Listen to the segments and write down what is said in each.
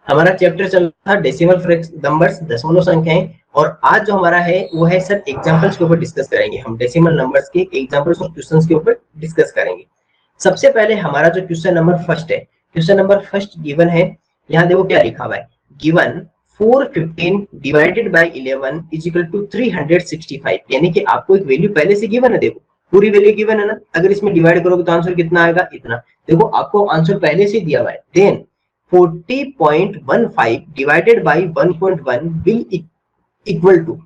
हमारा चैप्टर चल रहा था डेसिमल नंबर्स, दशमलव संख्याएं। और आज जो हमारा है वो है सर एग्जांपल्स के ऊपर डिस्कस करेंगे। हम डेसिमल नंबर्स के एग्जांपल्स और क्वेश्चंस के ऊपर डिस्कस करेंगे। सबसे पहले हमारा जो क्वेश्चन नंबर फर्स्ट है, क्वेश्चन नंबर फर्स्ट गिवन है। यहाँ देखो क्या लिखा हुआ है, given 415 divided by 11 is equal to 365। यानी कि आपको एक वैल्यू पहले से गिवन है, देखो पूरी वैल्यू गिवन है ना। अगर इसमें डिवाइड करोगे तो आंसर कितना आएगा, इतना। देखो आपको आंसर पहले से दिया हुआ है। Then 40.15 divided by 1.1 will equal to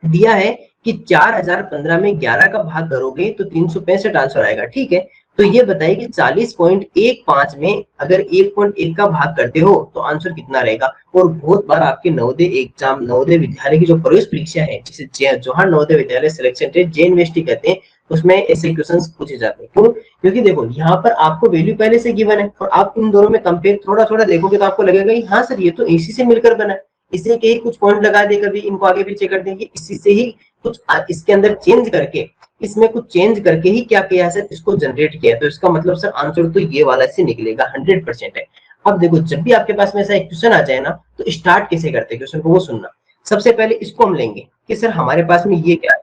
दिया है कि 4015 में 11 का भाग करोगे तो 365 आंसर आएगा। ठीक है, तो ये बताइए कि 40.15 में अगर 1.1 का भाग करते हो तो आंसर कितना रहेगा। और बहुत बार आपके नवोदय एग्जाम, नवोदय विद्यालय की जो प्रवेश परीक्षा है जिसे Jawahar Navodaya Vidyalaya selection test JNVST कहते हैं, उसमें ऐसे क्वेश्चंस पूछे जाते हैं। क्यों? क्योंकि देखो यहाँ पर आपको वैल्यू पहले से गिवन है और आप इन दोनों में कंपेयर थोड़ा थोड़ा देखोगे तो आपको लगेगा हाँ सर ये तो इसी से मिलकर बना है, इसी के ही कुछ पॉइंट लगा दे, कभी इनको आगे पीछे कर देंगे, इसी से ही कुछ इसके अंदर चेंज करके, इसमें कुछ चेंज करके ही क्या किया सर, इसको जनरेट किया। तो इसका मतलब सर आंसर तो ये वाला से निकलेगा, 100% है। अब देखो जब भी आपके पास में ऐसा एक क्वेश्चन आ जाए ना, तो स्टार्ट कैसे करते हैं क्वेश्चन को वो सुनना। सबसे पहले इसको हम लेंगे कि सर हमारे पास में ये क्या है,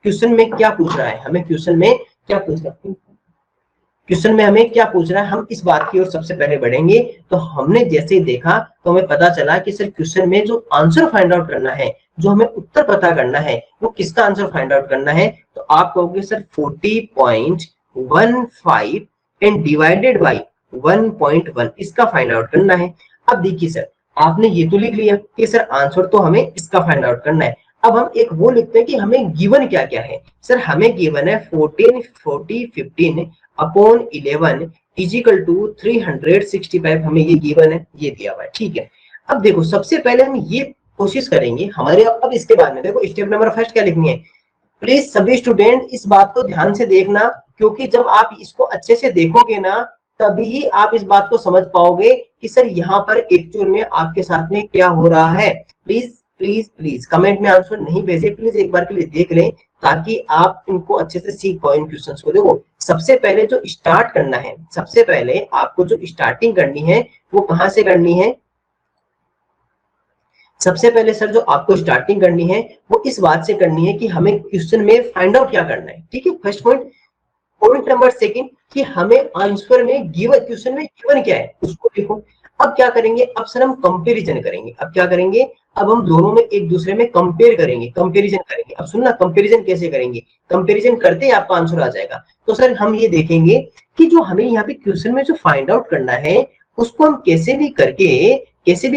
क्वेश्चन में क्या पूछ रहा है, हमें क्वेश्चन में क्या पूछ रहा है, क्वेश्चन में हमें क्या पूछ रहा है, हम इस बात की ओर सबसे पहले बढ़ेंगे। तो हमने जैसे ही देखा तो हमें पता चला कि सर क्वेश्चन में जो आंसर फाइंड आउट करना है, जो हमें उत्तर पता करना है, वो किसका आंसर फाइंड आउट करना है। तो आप कहोगे सर 40.15 एंड डिवाइडेड बाई 1.1 इसका फाइंड आउट करना है। अब देखिए सर आपने ये तो लिख लिया कि सर आंसर तो हमें इसका फाइंड आउट करना है। अब हम एक वो लिखते हैं कि हमें गिवन क्या क्या है। सर हमें गिवन है 15 अपॉन 11 इजिकल टू 365, हमें ये गिवन है, ये दिया हुआ है। ठीक है, अब देखो सबसे पहले हम ये कोशिश करेंगे हमारे, अब इसके बाद में देखो स्टेप नंबर फर्स्ट क्या लिखनी है। प्लीज सभी स्टूडेंट इस बात को ध्यान से देखना, क्योंकि जब आप इसको अच्छे से देखोगे ना तभी आप इस बात को समझ पाओगे कि सर यहाँ पर एक्चुअल में आपके साथ में क्या हो रहा है। प्लीज प्लीज प्लीज कमेंट में आंसर नहीं भेजे, प्लीज एक बार के लिए देख लें ताकि आप इनको अच्छे से सीख पाओ इन क्वेश्चंस को। देखो सबसे पहले जो स्टार्ट करना है, सबसे पहले आपको जो स्टार्टिंग करनी है वो कहां से करनी है। सबसे पहले सर जो आपको स्टार्टिंग करनी है वो इस बात से करनी है कि हमें क्वेश्चन में फाइंड आउट क्या करना है। ठीक है, first point. Point number second कि हमें आंसर में गिवन, क्वेश्चन में गिवन क्या है उसको लिखो। अब क्या करेंगे, अब सर हम कंपैरिजन करेंगे। अब क्या करेंगे, अब हम दोनों में एक दूसरे में कंपेयर करेंगे, कंपैरिजन करेंगे। अब सुनना कंपैरिजन कैसे करेंगे, कंपैरिजन करते ही आपका आंसर आ जाएगा। तो सर हम ये देखेंगे कि जो हमें यहाँ पे क्वेश्चन में जो फाइंड आउट करना है उसको हम कैसे भी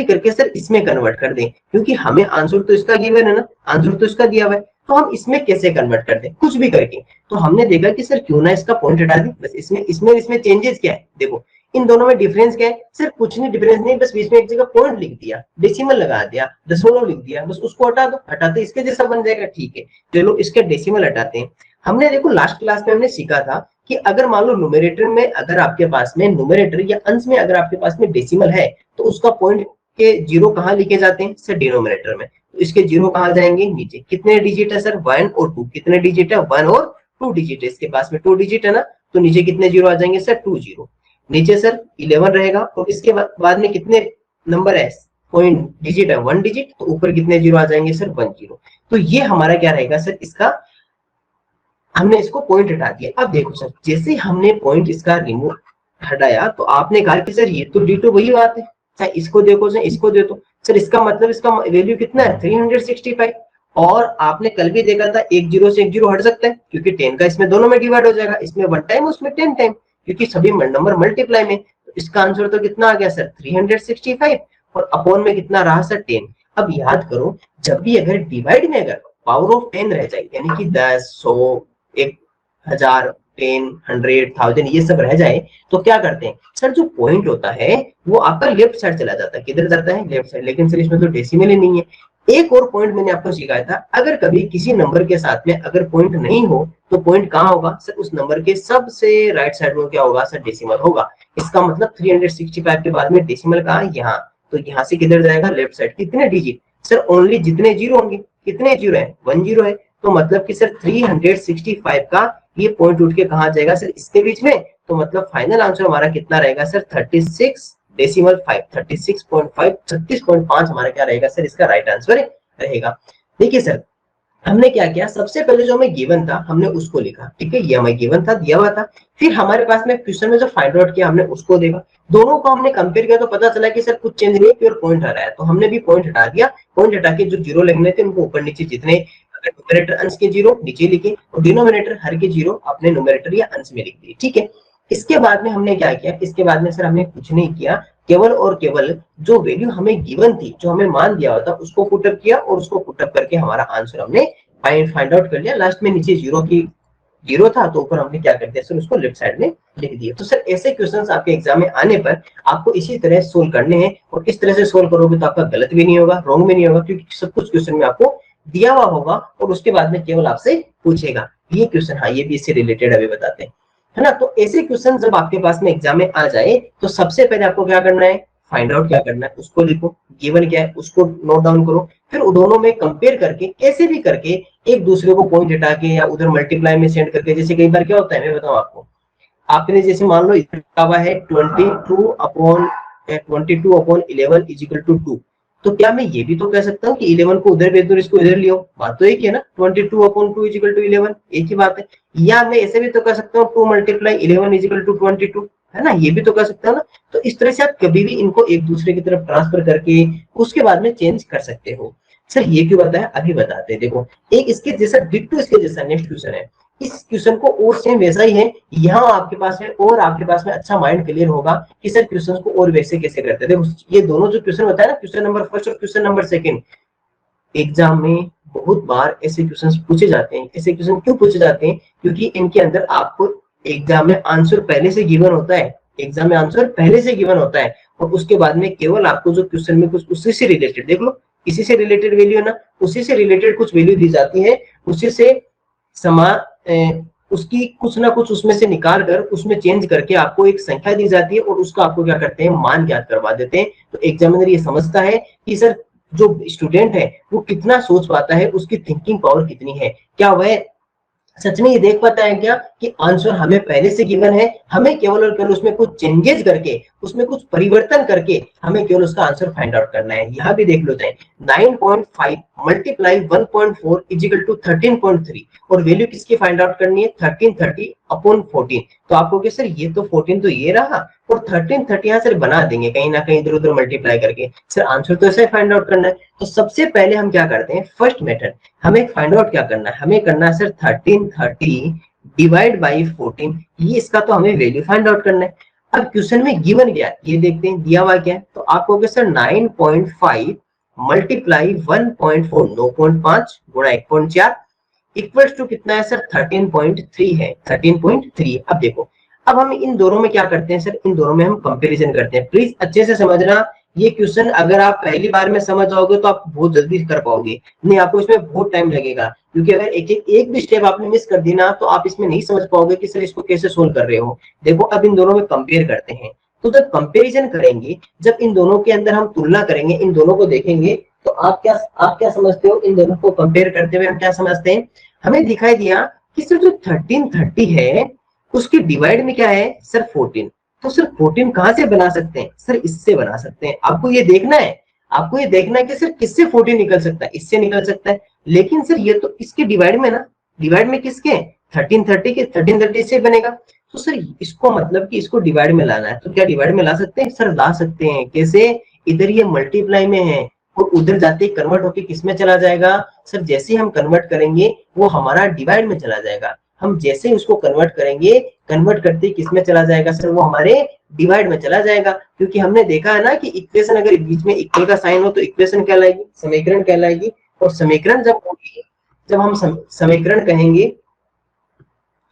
करके सर इसमें कन्वर्ट कर दें, क्योंकि हमें आंसर तो इसका गिवन है ना, आंसर तो इसका दिया हुआ है, तो हम इसमें कैसे कन्वर्ट कर दें, कुछ भी करके। तो हमने देखा कि सर क्यों ना इसका पॉइंट हटा दें, बस इसमें चेंजेस क्या है। देखो इन दोनों में डिफरेंस क्या है, सर कुछ नहीं डिफरेंस नहीं, बस बीच में एक जगह पॉइंट लिख दिया, डेसिमल लगा दिया, दशमलव लिख दिया, बस उसको हटा दो, हटाते इसके जैसा बन जाएगा। ठीक है, चलो इसके डेसिमल हटाते हैं। हमने देखो लास्ट क्लास में हमने सीखा था कि अगर मान लो न्यूमरेटर में, अगर आपके पास में न्यूमरेटर या अंश में अगर आपके पास में डेसिमल है तो उसका पॉइंट के जीरो कहाँ लिखे जाते हैं सर, डिनोमिनेटर में। तो इसके जीरो कहाँ जाएंगे, नीचे। कितने डिजिट है सर, 1 और 2। कितने डिजिट है, 1 और 2 डिजिट है। इसके पास में 2 डिजिट है ना, तो नीचे कितने जीरो आ जाएंगे सर, 2 जीरो। नीचे सर 11 रहेगा और इसके बाद में कितने नंबर है, पॉइंट डिजिट है 1 डिजिट, तो ऊपर कितने जीरो आ जाएंगे सर, 1 जीरो। तो ये हमारा क्या रहेगा सर, इसका हमने इसको पॉइंट हटा दिया। अब देखो सर जैसे हमने पॉइंट इसका रिमूव हटाया तो आपने कहा कि सर ये तो डी2 वही बात है, चाहे इसको देखो चाहे इसको देखो। सर इसका मतलब इसका वैल्यू कितना है, 365। और आपने कल भी देखा था एक जीरो से एक जीरो हट सकता है, क्योंकि 10 का इसमें दोनों में डिवाइड हो जाएगा, इसमें 1 टाइम उसमें 10 टाइम, क्योंकि सभी नंबर मल्टीप्लाई में। तो इसका आंसर तो कितना आ गया सर, 365। और अपॉन में कितना रहा सर, 10। अब याद करो जब भी अगर डिवाइड में अगर पावर ऑफ 10 रह जाए, यानी कि 10, 100, 1000, 10, 100, 1000 ये सब रह जाए तो क्या करते हैं सर, जो पॉइंट होता है वो आपका लेफ्ट साइड चला जाता है। किधर जाता है, लेफ्ट साइड। लेकिन सर इसमें तो डेसिमल ही नहीं है। एक और पॉइंट मैंने आपको सिखाया था, अगर कभी किसी नंबर के साथ में अगर पॉइंट नहीं हो तो पॉइंट कहाँ होगा सर, उस नंबर के सबसे राइट साइड में क्या होगा सर, डेसिमल होगा। इसका मतलब 365 के बाद में डेसिमल कहाँ, यहाँ। तो यहाँ से किधर जाएगा, लेफ्ट साइड। कितने डिजिट सर, ओनली जितने जीरो होंगे। कितने जीरो है, 1 जीरो है। तो मतलब कि सर 365 का ये पॉइंट उठ के कहा जाएगा सर, इसके बीच में। तो मतलब फाइनल आंसर हमारा कितना रहेगा सर, 36 डेसिमल 5 36.5 36.5 हमारा क्या रहेगा सर, इसका राइट आंसर रहेगा। देखिए सर, हमने क्या किया, सबसे पहले जो हमें गिवन था हमने उसको लिखा, ठीक है, ये हमें गिवन था, दिया हुआ था। फिर हमारे पास में क्वेश्चन में जो फाइंड आउट किया हमने उसको देखा, दोनों को हमने कंपेयर किया तो पता चला कि सर कुछ चेंज नहीं, प्योर पॉइंट आ रहा है, तो हमने भी पॉइंट हटा दिया। पॉइंट हटा के जो जीरो लिखने थे उनको ऊपर नीचे, जितने अगर न्यूमरेटर अंश के जीरो नीचे लिखे और डिनोमिनेटर हर के जीरो अपने न्यूमरेटर या अंश में लिख दिए, ठीक है। इसके बाद में हमने क्या किया, इसके बाद में सर हमने कुछ नहीं किया, केवल और केवल जो वैल्यू हमें गिवन थी, जो हमें मान दिया हुआ था, उसको पुटअप किया और उसको पुटअप करके हमारा आंसर हमने फाइंड आउट कर लिया। लास्ट में नीचे जीरो था तो ऊपर हमने क्या कर दिया सर, उसको लेफ्ट साइड में लिख दिया। तो सर ऐसे क्वेश्चंस आपके एग्जाम में आने पर आपको इसी तरह सोल्व करने हैं, और इस तरह से सोल्व करोगे तो आपका गलत भी नहीं होगा, रॉन्ग भी नहीं होगा, क्योंकि सब कुछ क्वेश्चन में आपको दिया हुआ होगा और उसके बाद में केवल आपसे पूछेगा ये क्वेश्चन, हाँ ये भी इससे रिलेटेड अभी बताते हैं, है ना। तो ऐसे क्वेश्चन जब आपके पास में एग्जाम में आ जाए तो सबसे पहले आपको क्या करना है, फाइंड आउट क्या करना है, उसको लिखो, गिवन क्या है उसको नोट डाउन करो, फिर दोनों में कंपेयर करके कैसे भी करके एक दूसरे को पॉइंट हटा के या उधर मल्टीप्लाई में सेंड करके, जैसे कई बार क्या होता है मैं बताऊं आपको, आपने जैसे मान लो इधर लिखा हुआ है 22/11 इज इक्वल टू 2, तो क्या मैं ये भी तो कह सकता हूँ कि 11 को उधर भेज दो, इसको इधर लियो, बात तो एक ही है ना, 22/2 इज इक्वल टू 11, एक ही बात है। या मैं ऐसे भी तो कह सकता हूँ 2 मल्टीप्लाई 11 इज इक्वल टू 22, है ना, ये भी तो कर सकते हो ना। तो इस तरह से आप कभी भी इनको एक दूसरे की तरफ ट्रांसफर करके उसके बाद में चेंज कर सकते हो। सर ये क्यों बताया, अभी बताते हैं। देखो एक इसके जैसा डिट्टो इसके जैसा नेक्स्ट क्वेश्चन है, इस क्वेश्चन को और सेम वैसा ही है, यहाँ आपके पास है और आपके पास में अच्छा माइंड क्लियर होगा कि सर क्वेश्चन को और वैसे कैसे करते हैं। देखो ये दोनों जो क्वेश्चन होता है ना, क्वेश्चन नंबर फर्स्ट और क्वेश्चन नंबर सेकंड, एग्जाम में बहुत बार ऐसे क्वेश्चन पूछे जाते हैं। ऐसे क्वेश्चन क्यों पूछे जाते हैं, क्योंकि इनके अंदर आपको एग्जाम में आंसर पहले से गिवन होता है, एग्जाम में आंसर पहले से गिवन होता है, और उसके बाद में केवल आपको जो क्वेश्चन में कुछ उसी से रिलेटेड, देख लो इसी से रिलेटेड वैल्यू है ना, उसी से रिलेटेड कुछ वैल्यू दी जाती है, उसी से उसकी कुछ ना कुछ उसमें से निकाल कर उसमें चेंज करके आपको एक संख्या दी जाती है और उसका आपको क्या करते हैं, मान ज्ञात करवा देते हैं। तो एग्जामिनर ये समझता है कि सर जो स्टूडेंट है वो कितना सोच पाता है, उसकी थिंकिंग पावर कितनी है, क्या वह सच में ये देख पाता है क्या कि आंसर हमें पहले से गिवन है, हमें केवल और केवल उसमें कुछ चेंजेस करके, उसमें कुछ परिवर्तन करके हमें केवल उसका आंसर फाइंड आउट करना है। यहाँ भी देख लो जाए 9.5 मल्टीप्लाई 1.4 इज इक्वल टू 13.3, और वैल्यू किसकी फाइंड आउट करनी है, 1330/14। तो आपको क्या सर ये तो 14 तो ये रहा और 1330 यहाँ सर बना देंगे कहीं ना कहीं इधर उधर मल्टीप्लाई करके, सर आंसर तो ऐसे फाइंड आउट करना है। तो सबसे पहले हम क्या करते हैं, फर्स्ट मेथड, हमें फाइंड आउट क्या करना है, हमें करना है सर 1330 डिवाइड बाई 14, ये इसका तो हमें वैल्यू फाइंड आउट करना है। अब क्वेश्चन में गिवन क्या है ये देखते हैं, दिया हुआ क्या है, तो आप कहोगे सर 9.5 मल्टीप्लाई 1.4 9.5 गुणा 1.4 इक्वल्स टू कितना है सर 13.3 है, 13.3। अब देखो अब हम इन दोनों में क्या करते हैं सर, इन दोनों में हम कंपैरिजन करते हैं। प्लीज अच्छे से समझना, ये क्वेश्चन अगर आप पहली बार में समझ जाओगे तो आप बहुत जल्दी कर पाओगे, नहीं आपको इसमें बहुत टाइम लगेगा, क्योंकि अगर एक भी स्टेप आपने मिस कर दी ना तो आप इसमें नहीं समझ पाओगे कि सर इसको कैसे सोल्व कर रहे हो। देखो अब इन दोनों में कंपेयर करते हैं, तो जब कंपेरिजन करेंगे, जब इन दोनों के अंदर हम तुलना करेंगे, इन दोनों को देखेंगे, तो आप क्या समझते हो, इन दोनों को कंपेयर करते हुए हम क्या समझते हैं, हमें दिखाई दिया कि सर जो 1330 है उसके डिवाइड में क्या है सर 14, तो सर 14 कहां से बना सकते हैं, सर इससे बना सकते हैं। आपको ये देखना है, आपको ये देखना है कि सर किससे 14 निकल सकता है, इससे निकल सकता है, लेकिन सर ये तो इसके डिवाइड में ना, डिवाइड में किसके 1330 के, 1330 से बनेगा, तो सर इसको मतलब कि इसको डिवाइड में लाना है, तो क्या डिवाइड में ला सकते हैं, सर ला सकते हैं। कैसे, इधर ये मल्टीप्लाई में है और उधर जाते ही कन्वर्ट होके किस में चला जाएगा, सर जैसे ही हम कन्वर्ट करेंगे वो हमारा डिवाइड में चला जाएगा, हम जैसे ही उसको कन्वर्ट करेंगे, कन्वर्ट करते ही किस में चला जाएगा सर, वो हमारे डिवाइड में चला जाएगा। क्योंकि हमने देखा है ना कि इक्वेशन अगर बीच में इक्वल का साइन हो तो इक्वेशन कहलाएगी, समीकरण कहलाएगी, और समीकरण जब होगी, जब हम समीकरण कहेंगे,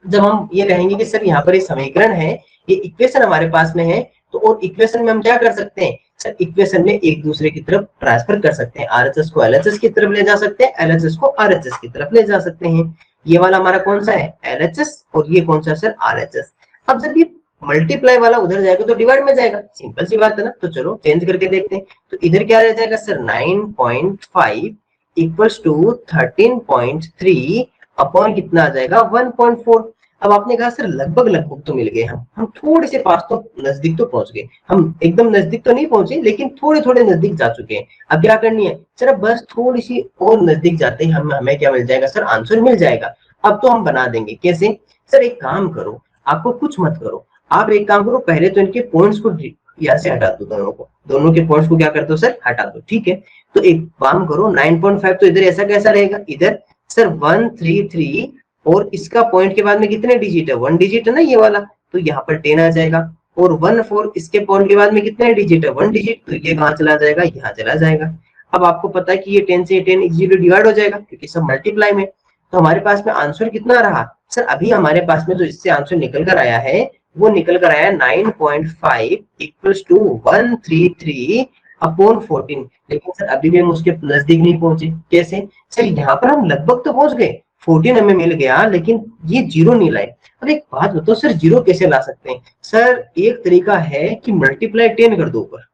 जब हम ये कहेंगे कि सर यहाँ पर ये समीकरण है, ये इक्वेशन हमारे पास में है, तो और इक्वेशन में हम क्या कर सकते हैं सर, इक्वेशन में एक दूसरे की तरफ ट्रांसफर कर सकते हैं, आरएचएस को एलएचएस की तरफ ले जा सकते हैं, एलएचएस को आरएचएस की तरफ ले जा सकते हैं। ये वाला हमारा कौन सा है एलएचएस, और ये कौन सा सर आरएचएस। अब जब ये मल्टीप्लाई वाला उधर जाएगा तो डिवाइड में जाएगा, सिंपल सी बात है ना। तो चलो चेंज करके देखते हैं, तो इधर क्या रह जाएगा सर 9.5 इक्वल्स टू 13.3 अपॉन कितना आ जाएगा 1.4। अब आपने कहा सर लगभग लगभग तो मिल गए, हम थोड़े से पास तो नजदीक तो पहुंच गए, हम एकदम नजदीक तो नहीं पहुंचे लेकिन थोड़े थोड़े नजदीक जा चुके हैं। अब क्या करनी है सर, अब बस थोड़ी सी और नजदीक जाते ही हमें क्या मिल जाएगा सर, आंसर मिल जाएगा। अब तो हम बना देंगे, कैसे सर, एक काम करो, आपको कुछ मत करो, आप एक काम करो, पहले तो इनके पॉइंट्स को यहाँ से हटा दो, दोनों को, दोनों के पॉइंट्स को क्या कर दो सर, हटा दो, ठीक है। तो एक काम करो, 9.5 तो इधर ऐसा कैसा रहेगा, इधर सर 133, और इसका पॉइंट के बाद में कितने डिजिट है, 1 डिजिट है ना ये वाला, तो यहाँ पर 10 आ जाएगा। और 1 4 इसके पॉइंट के बाद में कितने डिजिट है, 1 डिजिट, तो ये कहाँ चला जाएगा, यहाँ चला जाएगा। अब आपको पता है कि ये 10 से 10 इजीली डिवाइड हो जाएगा क्योंकि सब मल्टीप्लाई में। तो हमारे पास में आंसर कितना रहा सर, अभी हमारे पास में जो इससे आंसर निकल कर आया है वो निकल कर आया 9.5 इक्वल्स टू 133 अपॉन 14। लेकिन सर अभी भी हम उसके नजदीक नहीं पहुंचे, कैसे सर, यहाँ पर हम लगभग तो पहुंच गए, 14 हमें मिल गया लेकिन ये जीरो नहीं लाए। अब एक बात बताओ सर, जीरो कैसे ला सकते हैं सर, एक तरीका है कि मल्टीप्लाई 10 कर दो ऊपर,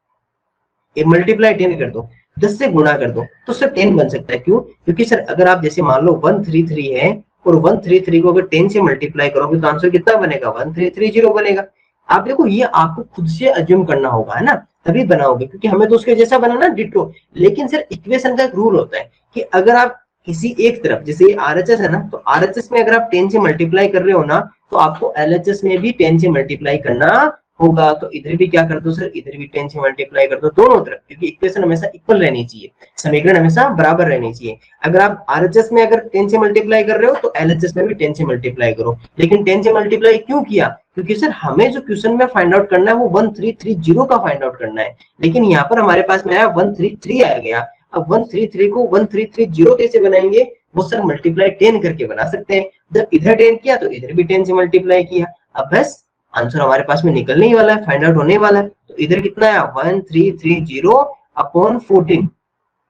ये मल्टीप्लाई 10 कर दो, 10 से गुणा कर दो तो सर 10 बन सकता है। क्यों, क्योंकि सर अगर आप जैसे मान लो 133 है और 133 को अगर 10 से मल्टीप्लाई करोगे तो आंसर कितना बनेगा, 1330 बनेगा। आप देखो ये आपको खुद से अज्यूम करना होगा, है ना, तभी बनाओगे, क्योंकि हमें तो उसके जैसा बनाना डिट्टो। लेकिन सर इक्वेशन का एक रूल होता है कि अगर आप किसी एक तरफ, जैसे आरएचएस है ना, तो आरएचएस में अगर आप 10 से मल्टीप्लाई कर रहे हो ना, तो आपको एलएचएस में भी 10 से मल्टीप्लाई करना होगा। तो इधर भी क्या कर दो सर, इधर भी 10 से मल्टीप्लाई कर दो दोनों तरफ, क्योंकि इक्वेशन हमेशा इक्वल रहनी चाहिए, समीकरण हमेशा बराबर रहनी चाहिए। अगर आप आरएचएस में अगर 10 से मल्टीप्लाई कर रहे हो तो एलएचएस में भी 10 से मल्टीप्लाई करो। लेकिन 10 से मल्टीप्लाई क्यों किया, क्योंकि सर हमें जो क्वेश्चन में फाइंड आउट करना है वो 1330 का फाइंड आउट करना है, लेकिन यहाँ पर हमारे पास में आया 133 आ गया। अब 133 को 1330 कैसे बनाएंगे, वो सर मल्टीप्लाई 10 करके बना सकते हैं। जब इधर 10 किया तो इधर भी 10 से मल्टीप्लाई किया, अब बस आंसर हमारे पास में निकलने ही वाला है, फाइंड आउट होने वाला है। तो इधर कितना है, 1330 अपॉन 14।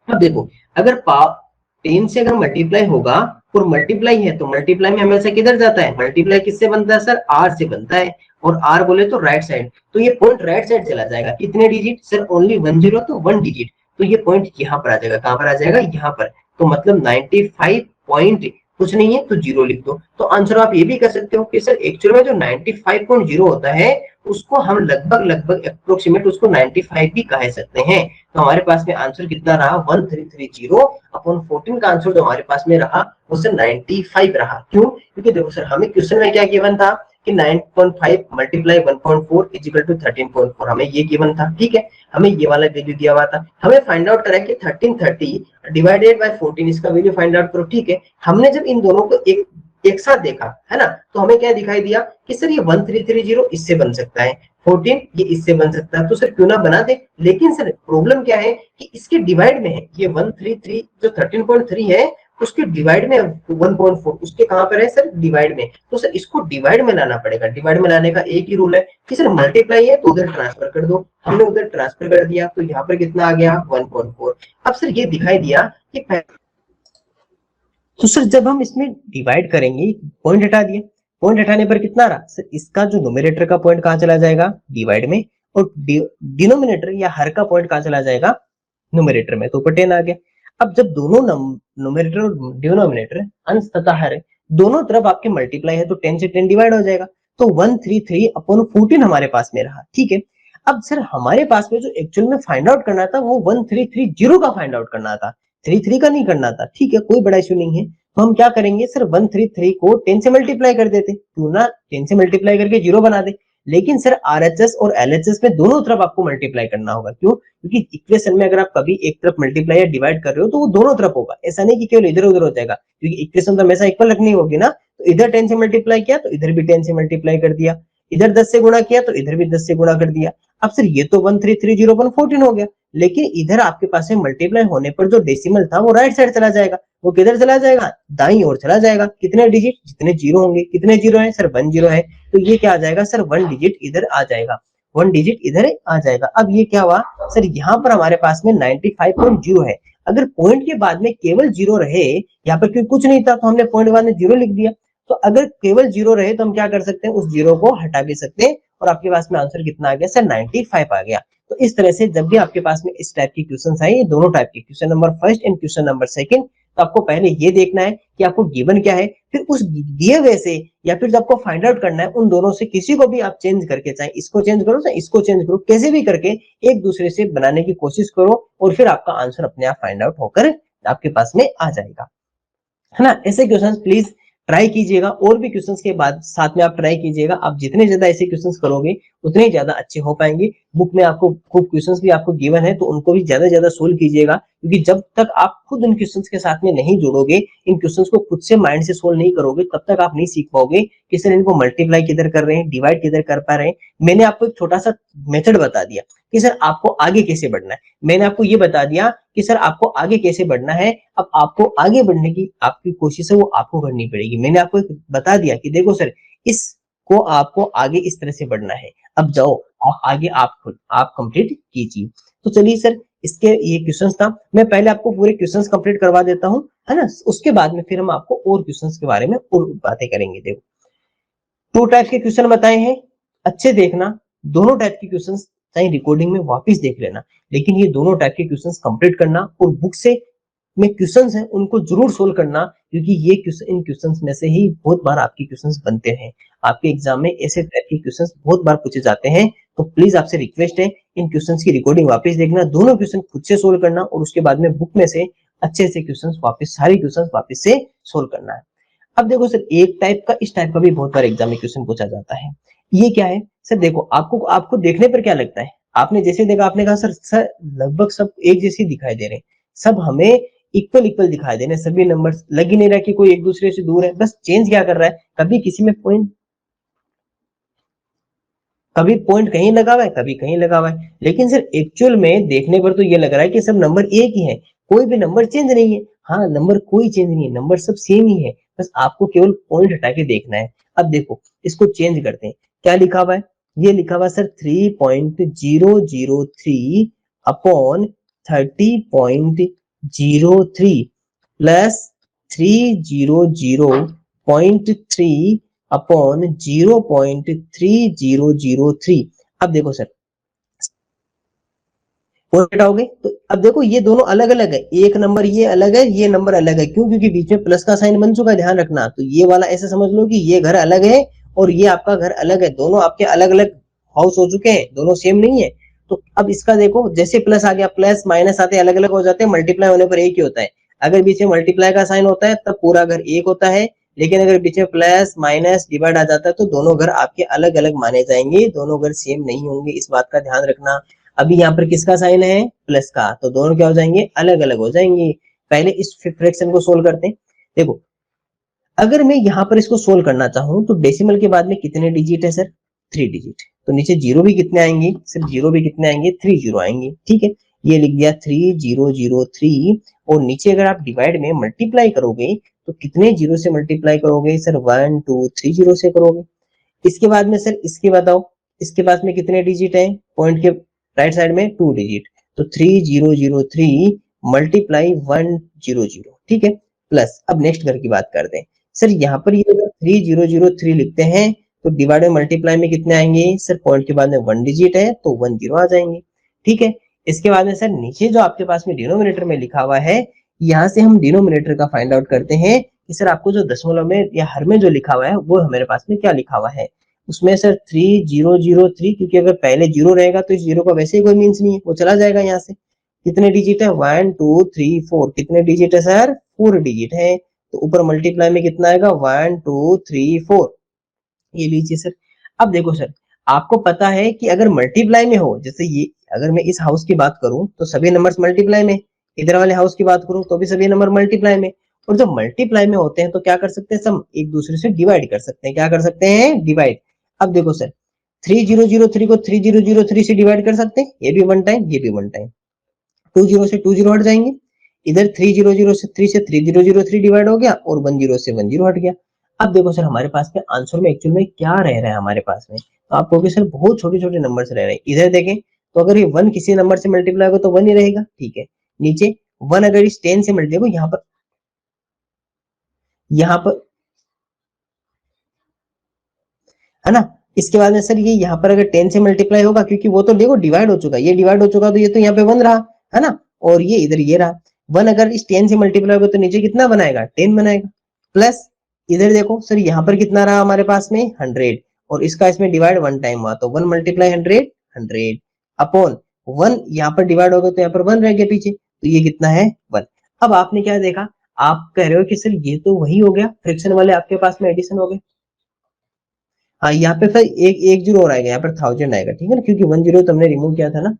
अब देखो अगर 10 से अगर मल्टीप्लाई होगा और मल्टीप्लाई है तो मल्टीप्लाई में हमेशा किधर जाता है, मल्टीप्लाई किससे बनता है सर, आर से बनता है, और आर बोले तो राइट साइड, तो ये पॉइंट राइट साइड चला जाएगा। कितने डिजिट सर, ओनली 10, तो 1 डिजिट, तो ये पॉइंट यहाँ पर आ जाएगा, कहां पर आ जाएगा, यहाँ पर। तो मतलब 95 पॉइंट कुछ नहीं है तो जीरो लिख दो। तो आंसर आप ये भी कर सकते हो कि सर एक्चुअल में जो 95.0 होता है उसको हम लगभग लगभग अप्रोक्सीमेट उसको 95 भी कह सकते हैं। तो हमारे पास में आंसर कितना रहा, 1330 अपॉन 14 का आंसर जो हमारे पास में रहा वो सर 95 रहा। क्यों, क्योंकि देखो सर हमें क्वेश्चन में क्या गिवन था कि 9.5 मल्टीप्लाई 1.4 इजिकल टू 13.4, हमें ये गिवन था, ठीक है, हमें ये वाला वैल्यू दिया हुआ था। हमें फाइंड आउट करा कि 1330 डिवाइडेड बाय 14 इसका वैल्यू फाइंड आउट करो, ठीक है। हमने जब इन दोनों को एक साथ देखा है ना, तो हमें क्या दिखाई दिया कि सर ये 1330 इससे बन सकता है, 14 ये इससे बन सकता है, तो सर क्यों ना बना दे। लेकिन सर प्रॉब्लम क्या है कि इसके डिवाइड में है, ये 133 जो 13.3 है उसके डिवाइड में 1.4 उसके कहां पर है सर, डिवाइड में, तो सर इसको डिवाइड में लाना पड़ेगा। डिवाइड में लाने का एक ही रूल है कि सर मल्टीप्लाई है तो उधर ट्रांसफर कर दो, हमने उधर ट्रांसफर कर दिया तो यहाँ पर कितना आ गया 1.4। अब सर ये दिखाई दिया कि तो सर जब हम इसमें डिवाइड करेंगे, पॉइंट हटा दिए, पॉइंट हटाने पर कितना रहा सर, इसका जो न्यूमरेटर का पॉइंट कहां चला जाएगा, डिवाइड में, और डिनोमिनेटर या हर का पॉइंट कहां चला जाएगा, न्यूमरेटर में, तो ऊपर 10 आ गया। अब जब दोनों न्यूमरेटर और डिनोमिनेटर अंश तथा हर दोनों तरफ आपके मल्टीप्लाई है तो 10 से 10 डिवाइड हो जाएगा, तो 133 अपॉन 14 हमारे पास में रहा, ठीक है। अब सर हमारे पास में जो एक्चुअल में फाइंड आउट करना था वो 1330 का फाइंड आउट करना था, 33 का नहीं करना था, ठीक है, कोई बड़ा इश्यू नहीं है। तो हम क्या करेंगे सर, 133 को 10 से मल्टीप्लाई कर देते, क्यों ना 10 से मल्टीप्लाई करके जीरो बना दे। लेकिन सर आरएचएस और एलएचएस में दोनों तरफ आपको मल्टीप्लाई करना होगा। क्यों, क्योंकि इक्वेशन में अगर आप कभी एक तरफ मल्टीप्लाई या डिवाइड कर रहे हो तो वो दोनों तरफ होगा, ऐसा नहीं कि केवल इधर उधर हो जाएगा, क्योंकि इक्वेशन तो हमेशा इक्वल रखनी होगी ना। तो इधर 10 से मल्टीप्लाई किया तो इधर भी 10 से मल्टीप्लाई कर दिया, इधर 10 से गुणा किया तो इधर भी 10 से गुणा कर दिया। अब सर ये तो 1330 हो गया, लेकिन इधर आपके पास में मल्टीप्लाई होने पर जो डेसिमल था वो राइट साइड चला जाएगा, वो किधर चला जाएगा, दाईं ओर चला जाएगा। कितने डिजिट, जितने जीरो होंगे, कितने जीरो है सर, 1 जीरो है, तो ये क्या आ जाएगा सर, 1 डिजिट इधर आ जाएगा, 1 डिजिट इधर आ जाएगा। अब ये क्या हुआ सर, यहाँ पर हमारे पास में 95.0 है, अगर पॉइंट के बाद में केवल जीरो रहे, यहाँ पर क्योंकि कुछ नहीं था तो हमने पॉइंट के बाद में जीरो लिख दिया, तो अगर केवल जीरो रहे तो हम क्या कर सकते हैं, उस जीरो को हटा भी सकते हैं, और आपके पास में आंसर कितना आ गया सर, 95 आ गया। तो इस तरह से जब भी आपके पास में इस टाइप की क्वेश्चन आए, दोनों टाइप के, question number first and question number second, तो आपको पहले ये देखना है कि आपको गिवन क्या है, फिर उस दिए हुए से या फिर जब आपको फाइंड आउट करना है उन दोनों से किसी को भी आप चेंज करके, चाहे इसको चेंज करो चाहे इसको चेंज करो, कैसे भी करके एक दूसरे से बनाने की कोशिश करो और फिर आपका आंसर अपने आप फाइंड आउट होकर आपके पास में आ जाएगा, है ना। ऐसे क्वेश्चंस प्लीज ट्राई कीजिएगा, और भी क्वेश्चंस के बाद साथ में आप ट्राई कीजिएगा। आप जितने ज्यादा ऐसे क्वेश्चंस करोगे उतने ही ज्यादा अच्छे हो पाएंगे। बुक में आपको खूब क्वेश्चंस भी आपको गिवन है, तो उनको भी ज्यादा ज्यादा सोल्व कीजिएगा, क्योंकि जब तक आप खुद उन क्वेश्चंस के साथ में नहीं जुड़ोगे, इन क्वेश्चंस को खुद से माइंड से सोल्व नहीं करोगे, तब तक आप नहीं सीख पाओगे कि सर इनको मल्टीप्लाई किधर कर रहे हैं, डिवाइड किधर कर पा रहे हैं। मैंने आपको एक छोटा सा मेथड बता दिया कि सर आपको आगे कैसे बढ़ना है, मैंने आपको ये बता दिया कि सर आपको आगे कैसे बढ़ना है। अब आपको आगे बढ़ने की आपकी कोशिश है वो आपको करनी पड़ेगी। मैंने आपको एक बता दिया कि देखो सर इसको आपको आगे इस तरह से बढ़ना है, अब जाओ आप आगे आप खुद आप कंप्लीट कीजिए। तो चलिए सर इसके ये क्वेश्चंस था, मैं पहले आपको पूरे क्वेश्चंस कंप्लीट करवा देता हूं, है ना। उसके बाद में फिर हम आपको और क्वेश्चंस के बारे में और बातें करेंगे। देखो 2 टाइप के क्वेश्चन बताए हैं, अच्छे देखना, दोनों टाइप के क्वेश्चंस चाहे रिकॉर्डिंग में वापस देख लेना, लेकिन ये दोनों टाइप के क्वेश्चंस कंप्लीट करना और बुक से में क्वेश्चंस हैं उनको जरूर सोल्व करना, क्योंकि ये इन क्वेश्चंस में से ही बहुत बार आपके क्वेश्चंस बनते हैं। आपके एग्जाम में ऐसे टाइप के क्वेश्चंस बहुत बार पूछे जाते हैं, तो प्लीज आपसे रिक्वेस्ट है इन क्वेश्चंस की रिकॉर्डिंग वापस देखना, दोनों क्वेश्चन खुद से सोल्व करना और उसके बाद में बुक में से अच्छे से क्वेश्चंस वापस सारे क्वेश्चंस वापस से सोल्व करना है। अब देखो सर एक टाइप का इस टाइप का भी बहुत बार एग्जाम में क्वेश्चन पूछा जाता है। ये क्या है सर, देखो आपको आपको देखने पर क्या लगता है, आपने जैसे देखा आपने कहा सर लगभग सब एक जैसे दिखाई दे रहे हैं, सब हमें इक्वल इक्वल दिखाई दे रहे हैं, सभी नंबर लग ही नहीं रहा कि कोई एक दूसरे से दूर है, बस चेंज क्या कर रहा है, कभी किसी में पॉइंट, कभी पॉइंट कहीं लगा हुआ है कभी कहीं लगा हुआ है, लेकिन सर एक्चुअल में देखने पर तो ये लग रहा है कि सब नंबर एक ही है, कोई भी नंबर चेंज नहीं है। हाँ नंबर कोई चेंज नहीं है, नंबर सब सेम ही है, बस आपको केवल पॉइंट हटा के देखना है। अब देखो इसको चेंज करते हैं, क्या लिखा हुआ है, ये लिखा हुआ सर 3.003 अपॉन 30.03 प्लस 300.3 अपॉन 0.3003। अब देखो सर और हटाओगे तो अब देखो ये दोनों अलग अलग है, एक नंबर ये अलग है ये नंबर अलग है, क्यों, क्योंकि बीच में प्लस का साइन बन चुका है, ध्यान रखना। तो ये वाला ऐसे समझ लो कि ये घर अलग है और ये आपका घर अलग है, दोनों आपके अलग अलग हाउस हो चुके हैं, दोनों सेम नहीं है। तो अब इसका देखो जैसे प्लस आ गया, प्लस माइनस आते अलग अलग हो जाते हैं, मल्टीप्लाई होने पर एक ही होता है। अगर बीच में मल्टीप्लाई का साइन होता है तब पूरा घर एक होता है, लेकिन अगर बीच में प्लस माइनस डिवाइड आ जाता है तो दोनों घर आपके अलग अलग माने जाएंगे, दोनों घर सेम नहीं होंगे, इस बात का ध्यान रखना। अभी यहाँ पर किसका साइन है, प्लस का, तो दोनों क्या हो जाएंगे, अलग अलग हो जाएंगे। पहले इस फ्रैक्शन को सोल्व करते हैं। देखो अगर मैं यहाँ पर इसको सोल्व करना चाहूँ तो डेसिमल के बाद में कितने डिजिट है सर, 3 डिजिट, तो नीचे जीरो भी कितने आएंगे, सिर्फ जीरो भी कितने आएंगे, 3 जीरो आएंगे, ठीक है। ये लिख दिया 3003, और नीचे अगर आप डिवाइड में मल्टीप्लाई करोगे तो कितने जीरो से मल्टीप्लाई करोगे सर, 1 2 3 जीरो से करोगे। इसके बाद में सर इसके बताओ, इसके बाद में कितने डिजिट है, पॉइंट के राइट साइड में 2 डिजिट, तो 3003 मल्टीप्लाई 100, ठीक है, प्लस। अब नेक्स्ट घर की बात करते हैं सर, यहाँ पर ये अगर 3003 लिखते हैं तो डिवाइड में मल्टीप्लाई में कितने आएंगे सर, पॉइंट के बाद में 1 डिजिट है तो 1 जीरो आ जाएंगे, ठीक है। इसके बाद में सर नीचे जो आपके पास में डिनोमिनेटर में लिखा हुआ है, यहाँ से हम डिनोमिनेटर का फाइंड आउट करते हैं कि सर आपको जो दशमलव में या हर में जो लिखा हुआ है वो हमारे पास में क्या लिखा हुआ है। उसमें सर 3003, क्योंकि अगर पहले जीरो रहेगा तो इस जीरो का वैसे ही कोई मीन्स नहीं है, वो चला जाएगा यहाँ से। कितने डिजिट है, 1 2 3 4, कितने डिजिट है सर, 4 डिजिट है, तो ऊपर मल्टीप्लाई में कितना आएगा, 1 2 3 4, ये लीजिए सर। अब देखो सर आपको पता है कि अगर मल्टीप्लाई में हो, जैसे ये अगर मैं इस हाउस की बात करूं तो सभी नंबर्स मल्टीप्लाई में, इधर वाले हाउस की बात करूं तो भी सभी नंबर मल्टीप्लाई में, और जब मल्टीप्लाई में होते हैं तो क्या कर सकते हैं, सब एक दूसरे से डिवाइड कर सकते हैं, क्या कर सकते हैं, डिवाइड। अब देखो सर 3003 को 3003 से डिवाइड कर सकते हैं, ये भी वन टाइम ये भी वन टाइम, 20 से 20 हट जाएंगे, इधर 300 से 3 से 3003 डिवाइड हो गया और 10 से 10 हट गया। अब देखो सर हमारे पास में आंसर में एक्चुअल में क्या रह रहा है हमारे पास में, तो आप कहोगे सर बहुत छोटे छोटे नंबर्स रह रहे हैं। इधर देखें तो अगर ये 1 किसी नंबर से मल्टीप्लाई होगा तो 1 ही रहेगा, ठीक है। नीचे 1 अगर इस 10 से मल्टीप्लाई होगा, यहाँ पर है ना। इसके बाद में सर ये यहाँ पर अगर 10 से मल्टीप्लाई होगा, क्योंकि वो तो देखो डिवाइड हो चुका है, ये डिवाइड हो चुका तो ये तो यहाँ पे 1 रहा, है ना, और ये इधर ये रहा। 1 अगर इस 10 से मल्टीप्लाई होगा तो नीचे कितना बनाएगा 10 बनाएगा, प्लस इधर देखो सर यहाँ पर कितना रहा हमारे पास में 100 और इसका इसमें डिवाइड 1 टाइम हुआ तो 1 मल्टीप्लाई 100 100 अपॉन 1 यहाँ पर डिवाइड होगा तो यहाँ पर 1 रह गया पीछे, तो ये कितना है 1। अब आपने क्या देखा, आप कह रहे हो कि सर ये तो वही हो गया, फ्रैक्शन वाले आपके पास में एडिशन हो गए। हाँ यहाँ पे सर एक जीरो और आएगा, यहाँ पर 1000 आएगा, ठीक है ना, क्योंकि 1 जीरो तो हमने रिमूव किया था ना।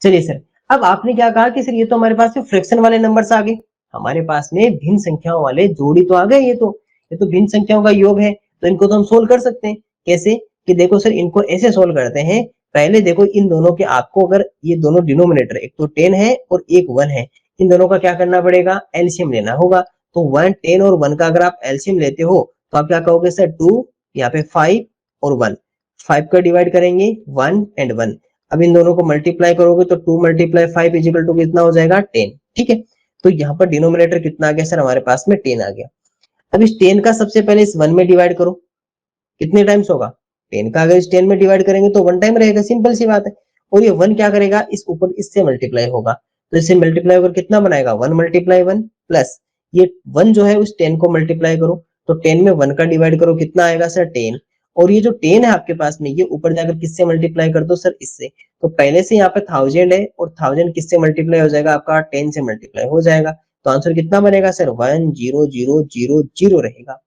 चलिए सर, अब आपने क्या कहा कि सर ये तो हमारे पास में फ्रैक्शन वाले नंबर्स आ गए, हमारे पास में भिन्न संख्याओं वाले जोड़ी तो आ गए, ये तो भिन्न संख्याओं का योग है, तो इनको तो हम सोल्व कर सकते हैं। कैसे कि देखो सर इनको ऐसे सोल्व करते हैं, पहले देखो इन दोनों के आपको अगर ये दोनों डिनोमिनेटर एक तो 10 है और एक 1 है, इन दोनों का क्या करना पड़ेगा एलसीएम लेना होगा। तो 1 10 और 1 का अगर आप एलसीएम लेते हो तो आप क्या कहोगे सर 2 यहाँ पे 5 और 1, 5 का डिवाइड करेंगे 1 एंड 1, अब इन दोनों को मल्टीप्लाई करोगे तो 2 मल्टीप्लाई 5 इजिकल टू कितना हो जाएगा 10, ठीक है। तो यहाँ पर डिनोमिनेटर कितना आ गया सर हमारे पास में 10 आ गया। अब इस 10 का सबसे पहले इस 1 में डिवाइड करो, कितने टाइम्स होगा 10 का अगर इस 10 में डिवाइड करेंगे तो 1 टाइम रहेगा, सिंपल सी बात है। और ये 1 क्या करेगा इस ऊपर इससे मल्टीप्लाई होगा, तो इससे मल्टीप्लाई होकर कितना बनाएगा 1 मल्टीप्लाई 1 प्लस ये 1 जो है उस 10 को मल्टीप्लाई करो, तो 10 में 1 का डिवाइड करो कितना आएगा सर 10, और ये जो 10 है आपके पास में ये ऊपर जाकर किससे मल्टीप्लाई कर दो सर इससे, तो पहले से यहाँ पे 1000 है और 1000 किससे मल्टीप्लाई हो जाएगा आपका 10 से मल्टीप्लाई हो जाएगा, तो आंसर कितना बनेगा सर 10000 रहेगा।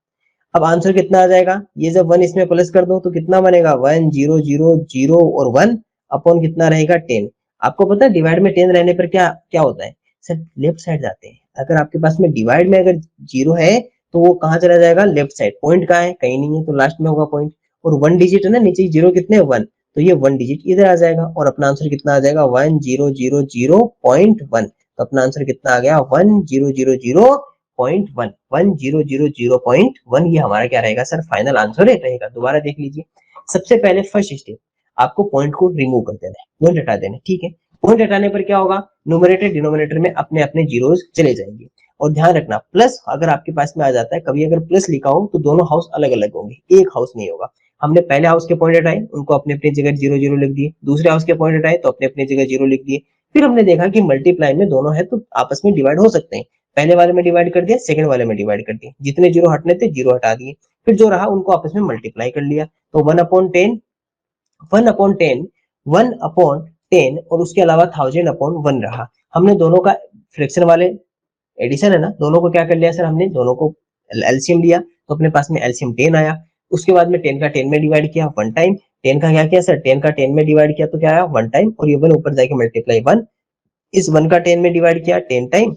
अब आंसर कितना आ जाएगा, ये जब 1 इसमें प्लस कर दो तो कितना बनेगा 1000 और 1 अपॉन कितना रहेगा 10। आपको पता है डिवाइड में 10 रहने पर क्या क्या होता है सर लेफ्ट साइड जाते हैं, अगर आपके पास में डिवाइड में अगर 0 है तो वो कहाँ चला जाएगा लेफ्ट साइड, पॉइंट कहाँ है कहीं नहीं है तो लास्ट में होगा पॉइंट, और 1 डिजिट है ना नीचे 0 कितने 1, तो ये 1 डिजिट इधर आ जाएगा और अपना आंसर कितना आ जाएगा 1000.1, तो अपना आंसर कितना आ गया 1000.1, 1000.1 ये हमारा क्या रहेगा सर फाइनल आंसर रहेगा। दोबारा देख लीजिए, सबसे पहले फर्स्ट स्टेप आपको पॉइंट को रिमूव कर देना है, पॉइंट हटा देना है, ठीक है। पॉइंट हटाने पर क्या होगा न्यूमरेटर डिनोमिनेटर में अपने अपने जीरोस चले जाएंगे, और ध्यान रखना प्लस अगर आपके पास में आ जाता है कभी अगर प्लस लिखा हो तो दोनों हाउस अलग अलग होंगे, एक हाउस नहीं होगा। हमने पहले हाउस के पॉइंट हटाए उनको अपने अपनी जगह 0 0 लिख दिए, दूसरे हाउस के पॉइंट हटाए तो अपने अपनी जगह 0 लिख दिए, फिर हमने देखा कि मल्टीप्लाई में दोनों है तो आपस में डिवाइड हो सकते हैं, पहले वाले में डिवाइड कर दिया सेकंड वाले में डिवाइड कर दिया, जितने जीरो हटने थे जीरो हटा दिए, फिर जो रहा उनको आपस में मल्टीप्लाई कर लिया, तो 1/10 1/10 और उसके अलावा 1000/1 रहा। हमने दोनों का फ्रैक्शन वाले एडिशन है ना, दोनों को क्या कर लिया सर हमने दोनों को एलसीएम लिया, तो अपने पास में एलसीएम 10 आया। उसके बाद में 10 का 10 में डिवाइड किया 1 टाइम, 10 का क्या किया सर 10 का 10 में डिवाइड किया तो क्या आया 1 टाइम, और ये 1 ऊपर जाके मल्टीप्लाई 1, इस 1 का 10 में डिवाइड किया 10 टाइम,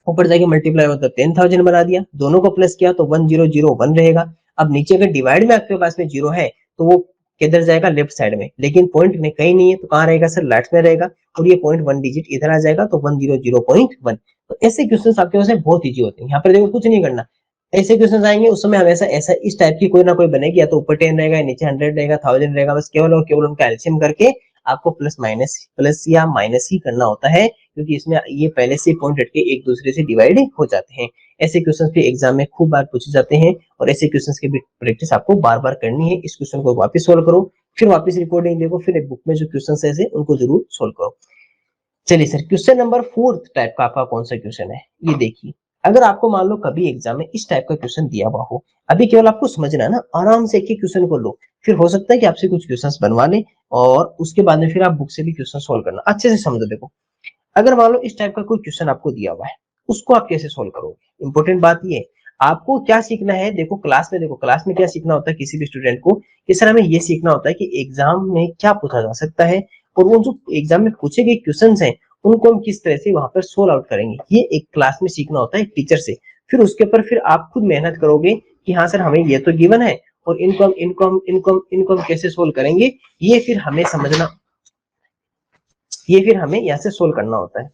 ऊपर जाके मल्टीप्लाई होता 10,000 बना दिया, दोनों को प्लस किया तो 1001 रहेगा। अब नीचे अगर डिवाइड में आपके पास में 0 है तो वो किधर जाएगा लेफ्ट साइड में, लेकिन पॉइंट में कहीं नहीं है तो कहाँ रहेगा सर लेफ्ट में रहेगा, और ये पॉइंट 1 डिजिट इधर आ जाएगा तो 100.1। तो ऐसे क्वेश्चन आपके पास बहुत ईजी होते हैं, यहाँ पर देखो कुछ नहीं करना, ऐसे क्वेश्चन आएंगे उस समय हमेशा ऐसा इस टाइप की कोई ना कोई बनेगी, या तो ऊपर 10 रहेगा नीचे 100 रहेगा 1000 रहेगा, बस केवल और केवल उनका एलसीएम करके आपको प्लस या माइनस ही करना होता है, क्योंकि इसमें ये पहले से पॉइंट हटके एक दूसरे से डिवाइड हो जाते हैं। ऐसे क्वेश्चंस भी एग्जाम में खूब बार पूछे जाते हैं, और ऐसे क्वेश्चंस की भी प्रैक्टिस आपको बार बार करनी है। इस क्वेश्चन को वापस सोल्व करो, फिर वापस रिकॉर्डिंग देखो, फिर एक बुक में जो क्वेश्चन है उनको जरूर सोल्व करो। चलिए सर, क्वेश्चन नंबर 4 टाइप का आपका कौन सा क्वेश्चन है ये देखिए। अगर आपको मान लो कभी एग्जाम में इस टाइप का क्वेश्चन दिया हुआ हो, अभी केवल आपको समझना है ना, आराम से एक एक क्वेश्चन को लो, फिर हो सकता है कि आपसे कुछ क्वेश्चंस बनवा ले और उसके बाद में फिर आप बुक से भी क्वेश्चन सोल्व करना। अच्छे से समझो, देखो अगर मान लो इस टाइप का कोई क्वेश्चन आपको दिया हुआ है, उसको आप कैसे सोल्व करोगे। इंपॉर्टेंट बात ये, आपको क्या सीखना है, देखो क्लास में क्या सीखना होता है किसी भी स्टूडेंट को, कि सर हमें ये सीखना होता है कि एग्जाम में क्या पूछा जा सकता है, और वो जो एग्जाम में पूछे गए क्वेश्चन हैं उनको हम किस तरह से वहां पर सोल्व आउट करेंगे, ये एक क्लास में सीखना होता है एक टीचर से। फिर उसके ऊपर फिर आप खुद मेहनत करोगे कि हाँ सर हमें ये तो गिवन है, और इनको हम कैसे सोल्व करेंगे, ये फिर हमें समझना, ये फिर हमें यहाँ से सोल्व करना होता है।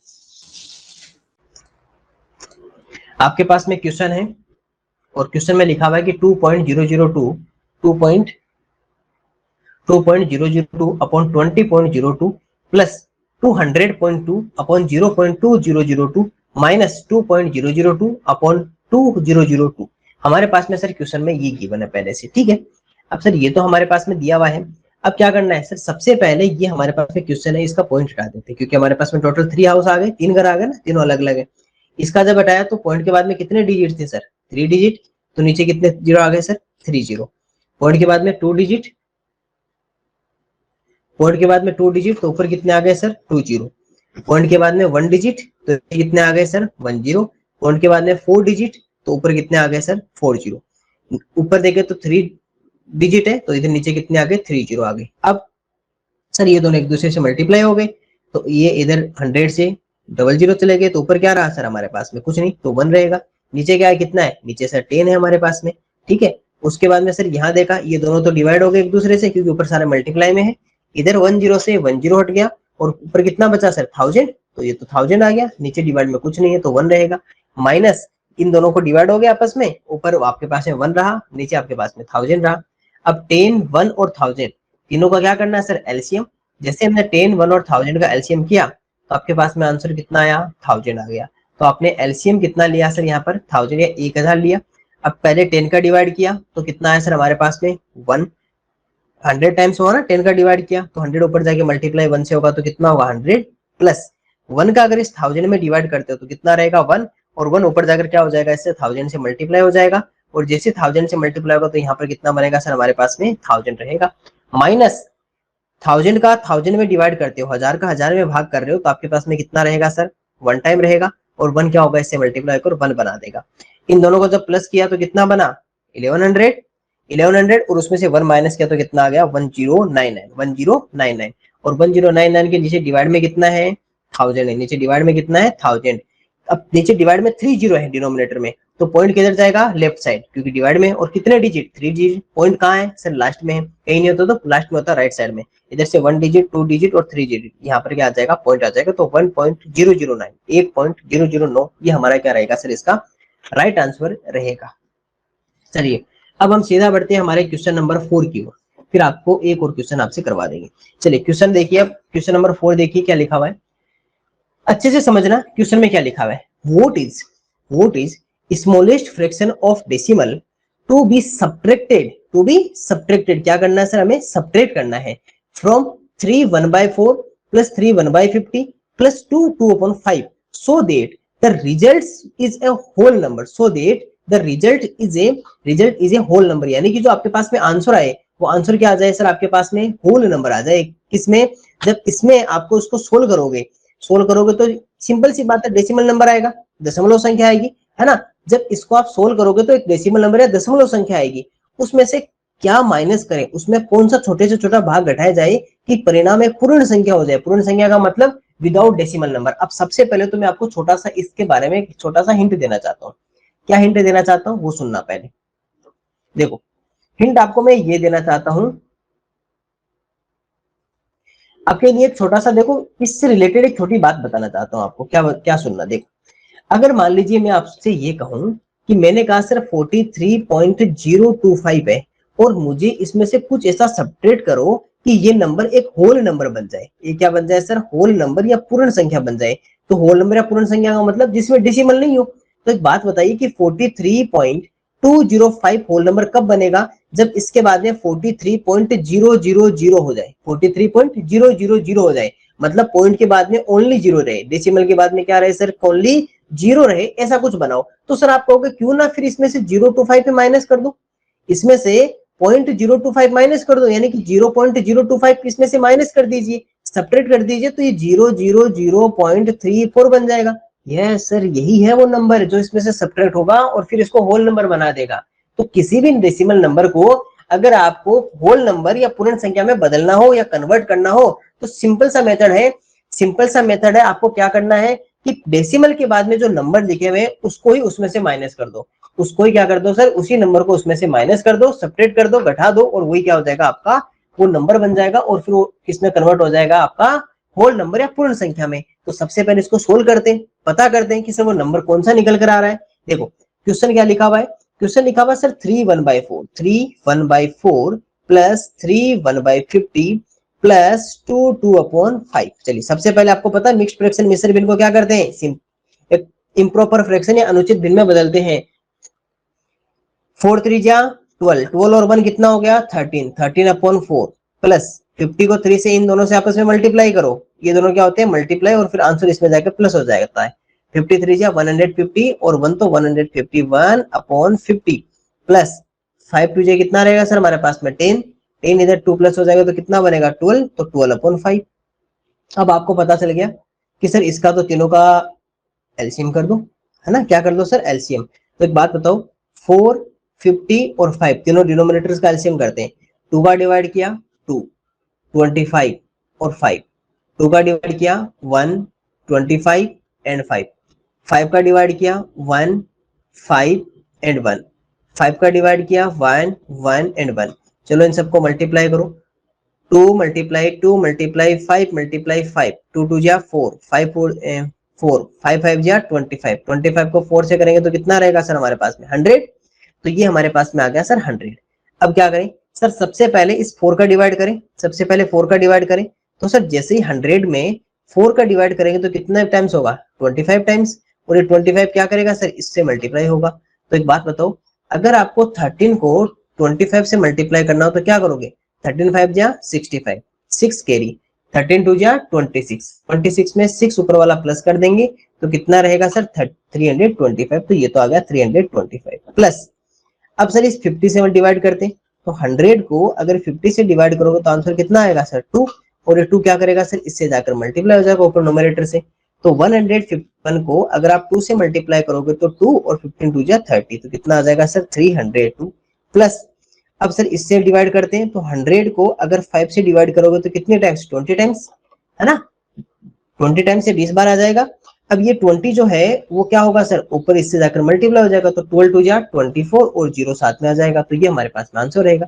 आपके पास में क्वेश्चन है और क्वेश्चन में लिखा हुआ है कि 2.002 upon 20.02 plus 200.2 upon 0.2002 minus 2.002 upon 2002। हमारे पास में सर क्वेश्चन में ये गिवन है पहले से, ठीक है। अब सर ये तो हमारे पास में दिया हुआ है, अब क्या करना है सर, सबसे पहले ये हमारे पास में क्वेश्चन है इसका पॉइंट हटा देते हैं, क्योंकि हमारे पास में टोटल 3 हाउस आ गए, 3 घर आ गए ना, तीनों अलग अलग है। इसका जब हटाया तो पॉइंट के बाद में कितने डिजिट थे सर, 3 डिजिट, तो नीचे कितने जीरो आ गए सर, 3 जीरो। पॉइंट के बाद में 2 डिजिट, पॉइंट के बाद में 2 डिजिट तो ऊपर कितने आ गए सर, 2 जीरो। पॉइंट के बाद में 1 डिजिट तो कितने आ गए सर, 1 जीरो। पॉइंट के बाद में 4 डिजिट तो ऊपर कितने आ गए सर, 4 जीरो। ऊपर देखे तो 3 डिजिट है तो इधर नीचे कितने आ गए, 3 जीरो आ गए। अब सर ये दोनों एक दूसरे से मल्टीप्लाई हो गए तो ये इधर 100 से डबल जीरो चले गए तो ऊपर क्या रहा सर हमारे पास में, कुछ नहीं, तो 1 रहेगा। नीचे क्या है, कितना है, नीचे सर 10 है हमारे पास में, ठीक है। उसके बाद में सर यहाँ देखा ये दोनों तो डिवाइड हो गए एक दूसरे से क्योंकि ऊपर सारे मल्टीप्लाई में है। इधर 1 जीरो से 1 जीरो हट गया और ऊपर कितना बचा सर, 1000, तो ये तो 1000 आ गया। नीचे डिवाइड में कुछ नहीं है तो 1 रहेगा। माइनस इन दोनों को डिवाइड हो गया आपस में, ऊपर आपके पास में 1 रहा, नीचे आपके पास में 1000 रहा। अब 10, 1 और 1000 तीनों का क्या करना है सर, एलसीएम। जैसे हमने 10, 1 और 1000 का एलसीएम किया तो आपके पास में आंसर कितना आया, 1000 आ गया। तो आपने एलसीएम कितना लिया सर यहाँ पर, 1000 या 1000 लिया। अब पहले 10 का डिवाइड किया तो कितना आया सर हमारे पास में 1, 100 टाइम्स हुआ ना, 10 का डिवाइड किया तो 100 ऊपर जाके मल्टीप्लाई 1 से होगा तो कितना होगा 100 प्लस 1 का अगर इस 1000 में डिवाइड करते हो तो कितना रहेगा 1, और 1 ऊपर जाकर क्या हो जाएगा, इससे 1000 से मल्टीप्लाई हो जाएगा, और जैसे 1000 से मल्टीप्लाई होगा तो यहाँ पर कितना बनेगा सर हमारे पास में 1000 रहेगा। माइनस 1000 का 1000 में डिवाइड करते हो, 1000 का 1000 में भाग कर रहे हो तो आपके पास में कितना रहेगा सर, 1 टाइम रहेगा, और 1 क्या होगा, इससे मल्टीप्लाई कर 1 बना देगा। इन दोनों को जब प्लस किया तो कितना बना 1100 और उसमें से 1 माइनस किया तो कितना आ गया 1099 और 1099 के नीचे डिवाइड में कितना है 1000 है, नीचे डिवाइड में कितना है 1000। अब नीचे डिवाइड में 3 जीरो है डिनोमिनेटर में, तो पॉइंट किधर जाएगा, लेफ्ट साइड, क्योंकि डिवाइड में और कितने डिजिट 3 डिजिट। पॉइंट कहाँ है सर, लास्ट में है, कहीं नहीं होता तो लास्ट में होता राइट साइड में। इधर से 1 डिजिट 2 डिजिट और 3 डिजिट, यहाँ पर क्या आ जाएगा पॉइंट आ जाएगा, तो 1.009 1.009 ये हमारा क्या रहेगा सर, इसका राइट आंसर रहेगा। चलिए अब हम सीधा बढ़ते हैं हमारे क्वेश्चन नंबर 4 की ओर, फिर आपको एक और क्वेश्चन आपसे करवा देंगे। चलिए क्वेश्चन देखिए, अब क्वेश्चन नंबर 4 देखिए क्या लिखा हुआ है, अच्छे से समझना क्वेश्चन में क्या लिखा हुआ है। What is smallest fraction of decimal to be subtracted, क्या करना है सर, हमें सब्ट्रैक्ट करना है from 3 1/4 plus 3 1/50 plus 2 2/5 so that the result is a whole number, so that the result is a whole number, यानी कि जो आपके पास में आंसर आए वो आंसर क्या आ जाए सर, आपके पास में होल नंबर आ जाए। किसमें, जब इसमें आपको उसको सोल्व करोगे तो सिंपल सी बात है, डेसिमल नंबर आएगा, दशमलव संख्या आएगी, है ना। जब इसको आप सोल्व करोगे तो एक डेसिमल नंबर या दशमलव संख्या आएगी, उसमें से क्या माइनस करें, उसमें कौन सा छोटे से छोटा भाग घटाया जाए कि परिणाम एक पूर्ण संख्या हो जाए। पूर्ण संख्या का मतलब विदाउट डेसिमल नंबर। अब सबसे पहले तो मैं आपको छोटा सा इसके बारे में एक छोटा सा हिंट देना चाहता हूँ। क्या हिंट देना चाहता हूँ वो सुनना पहले। देखो हिंट आपको मैं ये देना चाहता हूँ, आपके लिए छोटा सा, देखो इससे रिलेटेड एक छोटी बात बताना चाहता हूँ आपको, क्या क्या सुनना। देखो अगर मान लीजिए मैं आपसे ये कहूँ कि मैंने कहा सर 43.025 है और मुझे इसमें से कुछ ऐसा सब्ट्रैक्ट करो कि ये नंबर एक होल नंबर बन जाए। ये क्या बन जाए सर, होल नंबर या पूर्ण संख्या बन जाए। तो होल नंबर या पूर्ण संख्या का मतलब जिसमें डेसिमल नहीं हो। तो एक बात बताइए कि 43.205 होल नंबर कब बनेगा, जब इसके बाद में 43.000 हो जाए, 43.000 हो जाए, मतलब पॉइंट के बाद में ओनली जीरो रहे, डेसिमल के बाद में क्या रहे सर, ओनली जीरो रहे, ऐसा कुछ बनाओ। तो सर आप कहोगे क्यों ना फिर इसमें से 025 पे माइनस कर दो, इसमें से 0.025 माइनस कर दो, यानी कि 0.025 इसमें से माइनस कर दीजिए, सब्ट्रैक्ट कर दीजिए, तो ये 0.34 बन जाएगा। यस सर, यही है वो नंबर जो इसमें से सब्ट्रैक्ट होगा और फिर इसको होल नंबर बना देगा। तो किसी भी डेसिमल नंबर को अगर आपको होल नंबर या पूर्ण संख्या में बदलना हो या कन्वर्ट करना हो तो सिंपल सा मेथड है, आपको क्या करना है कि डेसिमल के बाद में जो नंबर लिखे हुए उसको ही उसमें से माइनस कर दो, उसको ही क्या कर दो सर, उसी नंबर को उसमें से माइनस कर दो, सब्ट्रैक्ट कर दो, घटा दो, और वही क्या हो जाएगा आपका वो नंबर बन जाएगा, और फिर वो किसमें कन्वर्ट हो जाएगा आपका होल नंबर या पूर्ण संख्या में। तो सबसे पहले इसको सोल्व करते हैं, पता करते हैं कि सर वो नंबर कौन सा निकल कर आ रहा है। देखो क्वेश्चन क्या लिखा हुआ है, क्वेश्चन लिखा हुआ सर 3 1/4 प्लस 3 1/50 प्लस 2 2/5। चलिए सबसे पहले आपको पता है मिक्स्ड फ्रैक्शन मिश्र भिन्न को क्या करते हैं, एक इम्प्रॉपर फ्रैक्शन या अनुचित भिन्न में बदलते हैं। 4 3 जा 12, 12 और 1 कितना हो गया 13, 13/4 प्लस 50 को 3 से इन दोनों से आपस में मल्टीप्लाई करो, ये दोनों क्या होते हैं मल्टीप्लाई, और फिर आंसर इसमें जाकर प्लस हो जाता है। 53 जा 150 और 1 तो 151 अपॉन 50 प्लस 5 टू जे कितना रहेगा सर हमारे पास में 10, 10 इधर 2 प्लस हो जाएगा तो कितना बनेगा 12, तो 12 अपॉन 5। अब आपको पता चल गया कि सर इसका तो तीनों का एलसीएम कर दो, है ना, क्या कर दो सर एलसीएम। तो एक बात बताओ 4, 50 और 5 तीनों डिनोमिनेटर्स का एलसीएम करते हैं। 2 का डिवाइड किया 2, 25 और 5, 2 का डिवाइड किया 1, 25 एंड 5, 5 का डिवाइड किया 1, 5 एंड 1, 5 का डिवाइड किया 1, 1 एंड 1। चलो इन सबको मल्टीप्लाई करो, 2 मल्टीप्लाई 2 मल्टीप्लाई 5 मल्टीप्लाई 5, 2 2 जा 4, 5 4 5 5 जा 25, 25 को 4 से करेंगे तो कितना रहेगा सर हमारे पास में 100। तो ये हमारे पास में आ गया सर 100। अब क्या करें सर, सबसे पहले इस 4 का डिवाइड करें, सबसे पहले 4 का डिवाइड करें। तो सर जैसे ही 100 में 4 का डिवाइड करेंगे तो कितना टाइम्स होगा 25 टाइम्स, और ये 25 क्या करेगा सर इससे मल्टीप्लाई होगा। तो एक बात बताओ, अगर आपको 13 को 25 से मल्टीप्लाई करना हो तो क्या करोगे, 13 5 जा 65, 6 कैरी, 13 2 जा 26, 26 में 6 ऊपर वाला प्लस कर देंगे तो कितना रहेगा सर 325। तो ये तो आ गया 325 प्लस। अब सर इस 50 से डिवाइड करते हैं तो 100 को अगर 50 से डिवाइड करोगे तो आंसर कितना आएगा सर 2, और ये 2 क्या करेगा सर इससे जाकर मल्टीप्लाई हो जाएगा ऊपर न्यूमरेटर से। तो 151 को अगर आप 2 से मल्टीप्लाई करोगे तो 2 और 15 2 जा 30, तो कितना आ जाएगा सर 302 प्लस। अब सर इससे डिवाइड करते हैं तो 100 को अगर 5 से डिवाइड करोगे तो कितने टाइम्स 20 टाइम्स, है ना, 20 टाइम्स से 20 बार आ जाएगा। अब ये 20 जो है वो क्या होगा सर ऊपर इससे जाकर मल्टीप्लाई हो जाएगा, तो 12 2 जा 24 और 0 साथ में आ जाएगा, तो ये हमारे पास में आंसर रहेगा।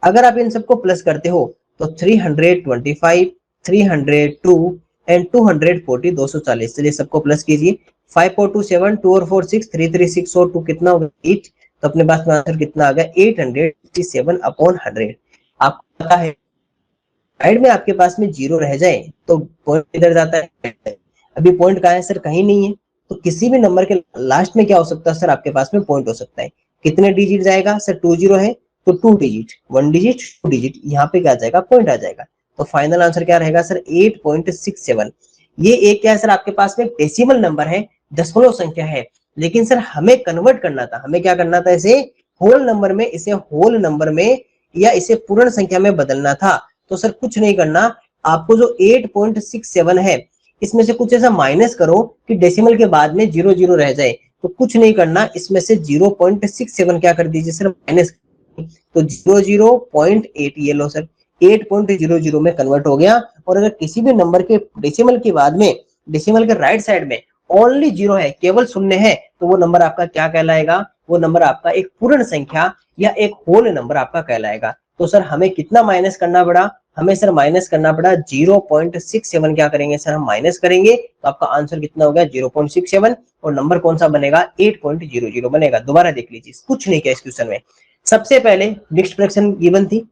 अगर आप इन सबको प्लस करते हो तो 325, 302 एंड 240 240, चलिए सबको प्लस कीजिए। 5 4 2 7, 2 और 4 6, 3 3 6 और 2 कितना होगा 8, तो अपने पास में आंसर कितना आ गया 867 अपॉन 100। आपको पता है साइड में आपके पास में 0 रह जाए तो पॉइंट किधर जाता है, अभी पॉइंट कहाँ है सर कहीं नहीं है, तो किसी भी नंबर के लास्ट में क्या हो सकता है सर आपके पास में पॉइंट हो सकता है। कितने डिजिट जाएगा सर 2 0 है तो 2 डिजिट, 1 डिजिट 2 डिजिट, यहाँ पे क्या जाएगा पॉइंट आ जाएगा। तो फाइनल आंसर क्या रहेगा सर 8.67। ये एक क्या है सर आपके पास में डेसिमल नंबर है, दशमलव संख्या है, लेकिन सर हमें कन्वर्ट करना था, हमें क्या करना था इसे होल नंबर में, इसे होल नंबर में या इसे पूर्ण संख्या में बदलना था। तो सर कुछ नहीं करना, आपको जो 8.67 है इसमें से कुछ ऐसा माइनस करो कि डेसिमल के बाद में 0 0 रह जाए, तो कुछ नहीं करना, इसमें से 0.67 क्या कर दीजिए सर माइनस, तो 0.8 ये लो सर 8.00 में कन्वर्ट हो गया। और अगर किसी भी नंबर के डेसिमल के बाद में, डेसिमल के राइट साइड में ओनली 0 है, केवल शून्य है, तो वो नंबर आपका क्या कहलाएगा, वो नंबर आपका एक पूर्ण संख्या या एक होल नंबर आपका कहलाएगा। तो सर हमें कितना माइनस करना पड़ा, हमें सर माइनस करना पड़ा 0.67, क्या करेंगे सर हम माइनस करेंगे, तो आपका आंसर कितना हो गया 0.67, और नंबर कौन सा बनेगा 8.00 बनेगा। दोबारा देख लीजिए, कुछ नहीं किया इस क्वेश्चन में। सबसे पहले मिक्स्ड फ्रैक्शन गिवन थी,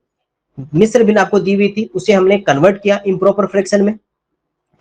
मिश्र भिन्न आपको दी हुई थी, उसे हमने कन्वर्ट किया इम्प्रॉपर फ्रैक्शन में।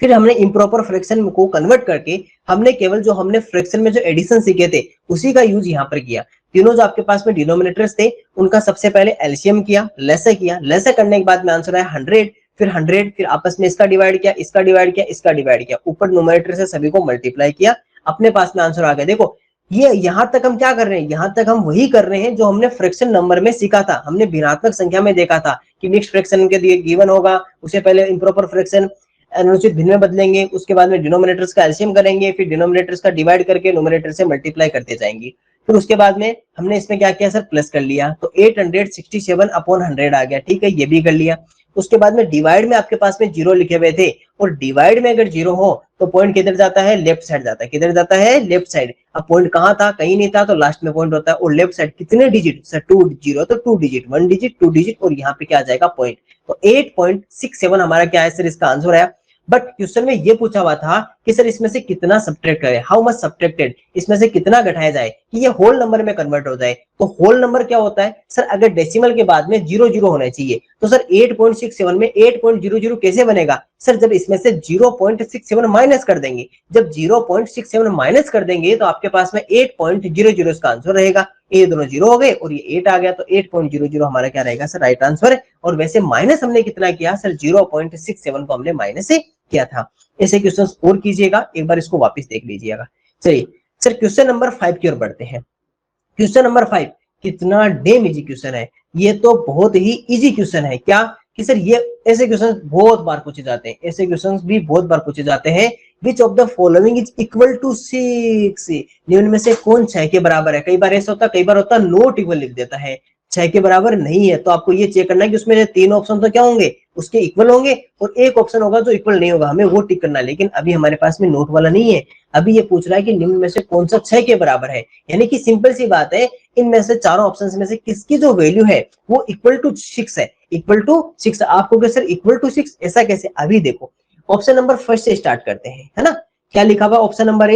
फिर हमने इम्प्रॉपर फ्रैक्शन को कन्वर्ट करके हमने केवल जो हमने फ्रैक्शन में जो एडिशन सीखे थे उसी का यूज यहाँ पर किया। तीनों जो आपके पास में डिनोमिनेटर्स थे उनका सबसे पहले एलसीएम किया, लेसे किया, लेसे करने के बाद में आंसर आया 100, फिर 100, फिर आपस में इसका डिवाइड किया, इसका डिवाइड किया, इसका डिवाइड किया, ऊपर न्यूमरेटर से सभी को मल्टीप्लाई किया, अपने पास में आंसर आ गया। देखो ये यहां तक हम क्या कर रहे हैं, यहां तक हम वही कर रहे हैं जो हमने फ्रैक्शन नंबर में सीखा था। हमने भिन्नात्मक संख्या में देखा था कि मिक्स्ड फ्रैक्शन के लिए गिवन होगा, उसे पहले इम्प्रॉपर फ्रैक्शन अनुचित भिन्न में बदलेंगे, उसके बाद में डिनोमिनेटर्स का एलसीएम करेंगे, फिर डिनोमिनेटर्स का डिवाइड करके न्यूमरेटर से मल्टीप्लाई करते जाएंगे। फिर उसके बाद में हमने इसमें क्या किया सर प्लस कर लिया, तो 867 अपॉन 100 आ गया, ठीक है ये भी कर लिया। उसके बाद में डिवाइड में आपके पास में 0 लिखे हुए थे, और डिवाइड में अगर 0 हो तो पॉइंट किधर जाता है, लेफ्ट साइड जाता है, किधर जाता है लेफ्ट साइड। अब पॉइंट कहाँ था, कहीं नहीं था, तो लास्ट में पॉइंट होता है, और लेफ्ट साइड कितने डिजिट सर 2 0, तो 2 डिजिट, 1 डिजिट 2 डिजिट, और यहाँ पे क्या आ जाएगा पॉइंट। तो 8.67 हमारा क्या है सर इसका आंसर आया। बट क्वेश्चन में ये पूछा हुआ था कि सर इसमें से कितना सब्ट्रैक्ट करें, हाउ मच सब्ट्रैक्टेड, इसमें से कितना घटाया जाए कि ये होल नंबर में कन्वर्ट हो जाए। तो होल नंबर क्या होता है सर, अगर डेसिमल के बाद में 0 0 होना चाहिए, तो सर 8.67 में 8.00 कैसे बनेगा सर, जब इसमें से 0.67 माइनस कर देंगे, जब 0.67 माइनस कर देंगे तो आपके पास में 8.00 इसका आंसर रहेगा। ये दोनों 0 हो गए और ये 8 आ गया, तो 8.00 हमारा क्या रहेगा सर राइट आंसर। और वैसे माइनस हमने कितना किया सर 0.67 को हमने माइनस से किया था। ऐसे क्वेश्चन और कीजिएगा, एक बार इसको वापस देख लीजिएगा। चलिए सर क्वेश्चन नंबर 5 की ओर बढ़ते हैं। क्वेश्चन नंबर 5 कितना डेम इजी क्वेश्चन है, ये तो बहुत ही इजी क्वेश्चन है। क्या कि सर ये ऐसे क्वेश्चन बहुत बार पूछे जाते हैं, ऐसे क्वेश्चन भी बहुत बार पूछे जाते हैं। Which of the following is equal to 6, निम्न में से कौन 6 के बराबर है। कई बार ऐसा होता है, कई बार होता है नॉट इक्वल लिख देता है, 6 के बराबर नहीं है। तो आपको ये चेक करना है कि उसमें 3 ऑप्शन तो क्या होंगे, उसके इक्वल होंगे, और एक ऑप्शन होगा जो इक्वल नहीं होगा, हमें वो टिक करना है। लेकिन अभी हमारे पास में नोट वाला नहीं है, अभी ये पूछ रहा है कि निम्न में से कौन सा 6 के बराबर है। यानी कि सिंपल सी बात है, इनमें से चारों ऑप्शंस में से किसकी जो वैल्यू है वो इक्वल टू 6 है, इक्वल टू 6। आपको सर इक्वल टू 6 ऐसा कैसे, अभी देखो ऑप्शन नंबर फर्स्ट से स्टार्ट करते हैं, है ना। क्या लिखा हुआ ऑप्शन नंबर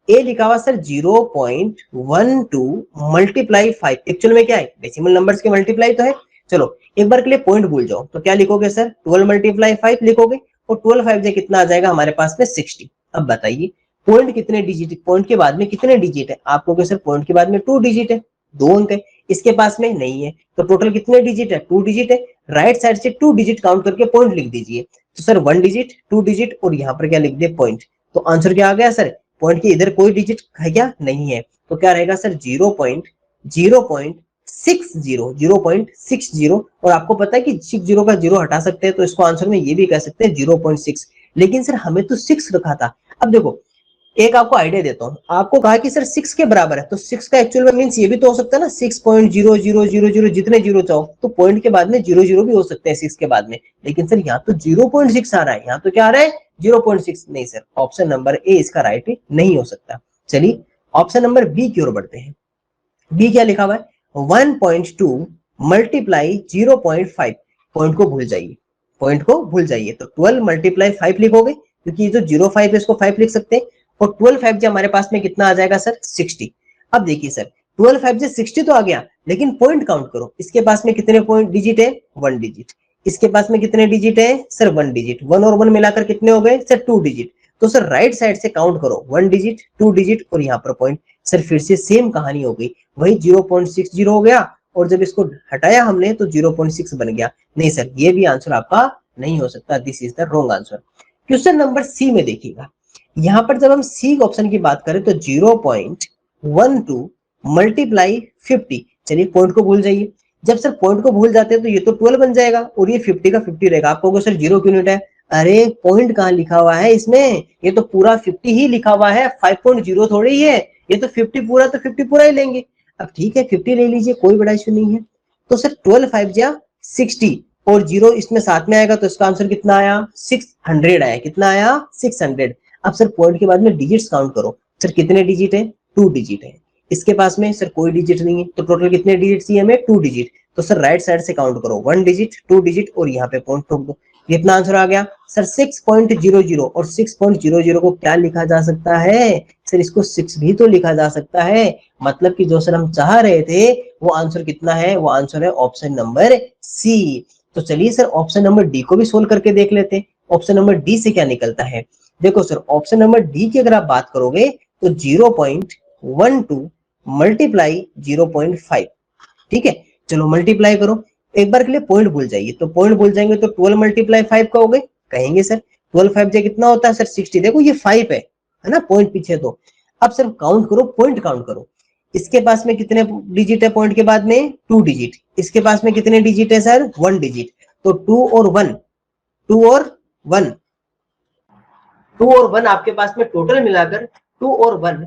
ए लिखा हुआ सर 0.12 मल्टीप्लाई 5। एक्चुअल में क्या है, डेसिमल नंबर्स के मल्टीप्लाई तो है। चलो एक बार के लिए पॉइंट भूल जाओ, तो क्या लिखोगे सर 12 मल्टीप्लाई 5 लिखोगे, और 12 5 से कितना आ जाएगा हमारे पास में 60। अब बताइए पॉइंट कितने डिजिट, पॉइंट के बाद में कितने डिजिट है। आपको सर पॉइंट के बाद में 2 डिजिट है, 2 अंक है, इसके पास में नहीं है, तो टोटल कितने डिजिट है, 2 डिजिट है। राइट साइड से 2 डिजिट काउंट करके पॉइंट लिख दीजिए। तो सर 1 डिजिट, 2 डिजिट, और यहाँ पर क्या लिख दिया पॉइंट। तो आंसर क्या आ गया सर, पॉइंट के इधर कोई डिजिट है क्या, नहीं है। तो क्या रहेगा सर 0.60, और आपको पता है कि 60 का 0 हटा सकते हैं, तो इसको आंसर में ये भी कह सकते हैं 0.6। लेकिन सर हमें तो 6 रखा था। अब देखो एक आपको आइडिया देता हूँ, आपको कहा कि सर 6 के बराबर है, तो 6 का एक्चुअल में मींस ये भी तो हो सकता है ना 6.0000, जितने जीरो चाहो, तो पॉइंट के बाद में 00 भी हो सकते हैं 6 के बाद में। लेकिन सर यहाँ तो 0.6 आ रहा है, यहाँ तो क्या आ रहा है 0.6। नहीं सर, ऑप्शन नंबर ए इसका राइट नहीं हो सकता। चलिए ऑप्शन नंबर बी की ओर बढ़ते हैं। बी क्या लिखा हुआ है, 1.2 मल्टीप्लाई 0.5। पॉइंट को भूल जाइए, पॉइंट को भूल जाइए, तो 12 मल्टीप्लाई 5 लिखोगे, क्योंकि ये जो 0.5 है इसको 5 लिख सकते हैं, और 12 5 जो हमारे पास में कितना आ जाएगा सर 60। अब देखिए सर 12 5 से 60 तो आ गया, लेकिन पॉइंट काउंट करो, इसके पास में कितने पॉइंट डिजिट है, 1 डिजिट, इसके पास में कितने डिजिट है सर 1 डिजिट, 1 और 1 मिलाकर कितने हो गए सर 2 डिजिट। तो सर राइट साइड से काउंट करो, 1 डिजिट, 2 डिजिट, और यहाँ पर पॉइंट। सर फिर से सेम कहानी हो गई, वही 0.60 हो गया, और जब इसको हटाया हमने तो 0.6 बन गया। नहीं सर ये भी आंसर आपका नहीं हो सकता, this is the wrong answer. Question number C में देखिएगा, यहाँ पर जब हम सी ऑप्शन की बात करें तो 0.12 मल्टीप्लाई 50। चलिए पॉइंट को भूल जाइए, जब सर पॉइंट को भूल जाते हैं तो ये तो 12 बन जाएगा, और ये 50 का 50 रहेगा। आपको सर 0 क्यों नहीं है, अरे पॉइंट कहाँ लिखा हुआ है इसमें, ये तो पूरा 50 ही लिखा हुआ है, 5.0 थोड़ी है, ये तो 50 पूरा, तो 50 पूरा ही लेंगे। अब ठीक है 50 ले लीजिए, कोई बड़ा इश्यू नहीं है। तो सर 12 5 जा 60, और 0 इसमें साथ में आएगा, तो इसका आंसर कितना आया 600 आया, कितना आया 600। अब सर पॉइंट के बाद में डिजिट्स काउंट करो, सर कितने डिजिट है 2 डिजिट है, इसके पास में सर कोई डिजिट नहीं है, तो टोटल कितने डिजिट चाहिए हमें 2 डिजिट। तो सर राइट साइड से काउंट करो, 1 डिजिट, 2 डिजिट, और यहाँ पे पॉइंट ठोक दो। कितना आंसर आ गया सर 6.00, और 6.00 को क्या लिखा जा सकता है सर, इसको 6 भी तो लिखा जा सकता है। मतलब कि जो सर हम चाह रहे थे वो आंसर कितना है, वो आंसर है ऑप्शन नंबर सी। तो चलिए सर ऑप्शन नंबर डी को भी सोल्व करके देख लेते हैं, ऑप्शन नंबर डी से क्या निकलता है। देखो सर ऑप्शन नंबर डी की अगर आप बात करोगे तो 0.12 मल्टीप्लाई 0.5, ठीक है। चलो मल्टीप्लाई करो, एक बार के लिए पॉइंट भूल जाइए, तो पॉइंट भूल जाएंगे तो 12 मल्टीप्लाई 5 कहोगे, कहेंगे सर 12 5 जे कितना होता है सर 60। देखो ये 5 है ना पॉइंट पीछे, तो अब सर काउंट करो, पॉइंट काउंट करो, इसके पास में कितने डिजिट है पॉइंट के बाद में 2 डिजिट, इसके पास में कितने डिजिट है सर 1 डिजिट, तो 2 और 1, 2 और 1, 2 और 1 आपके पास में टोटल मिलाकर 2 और 1,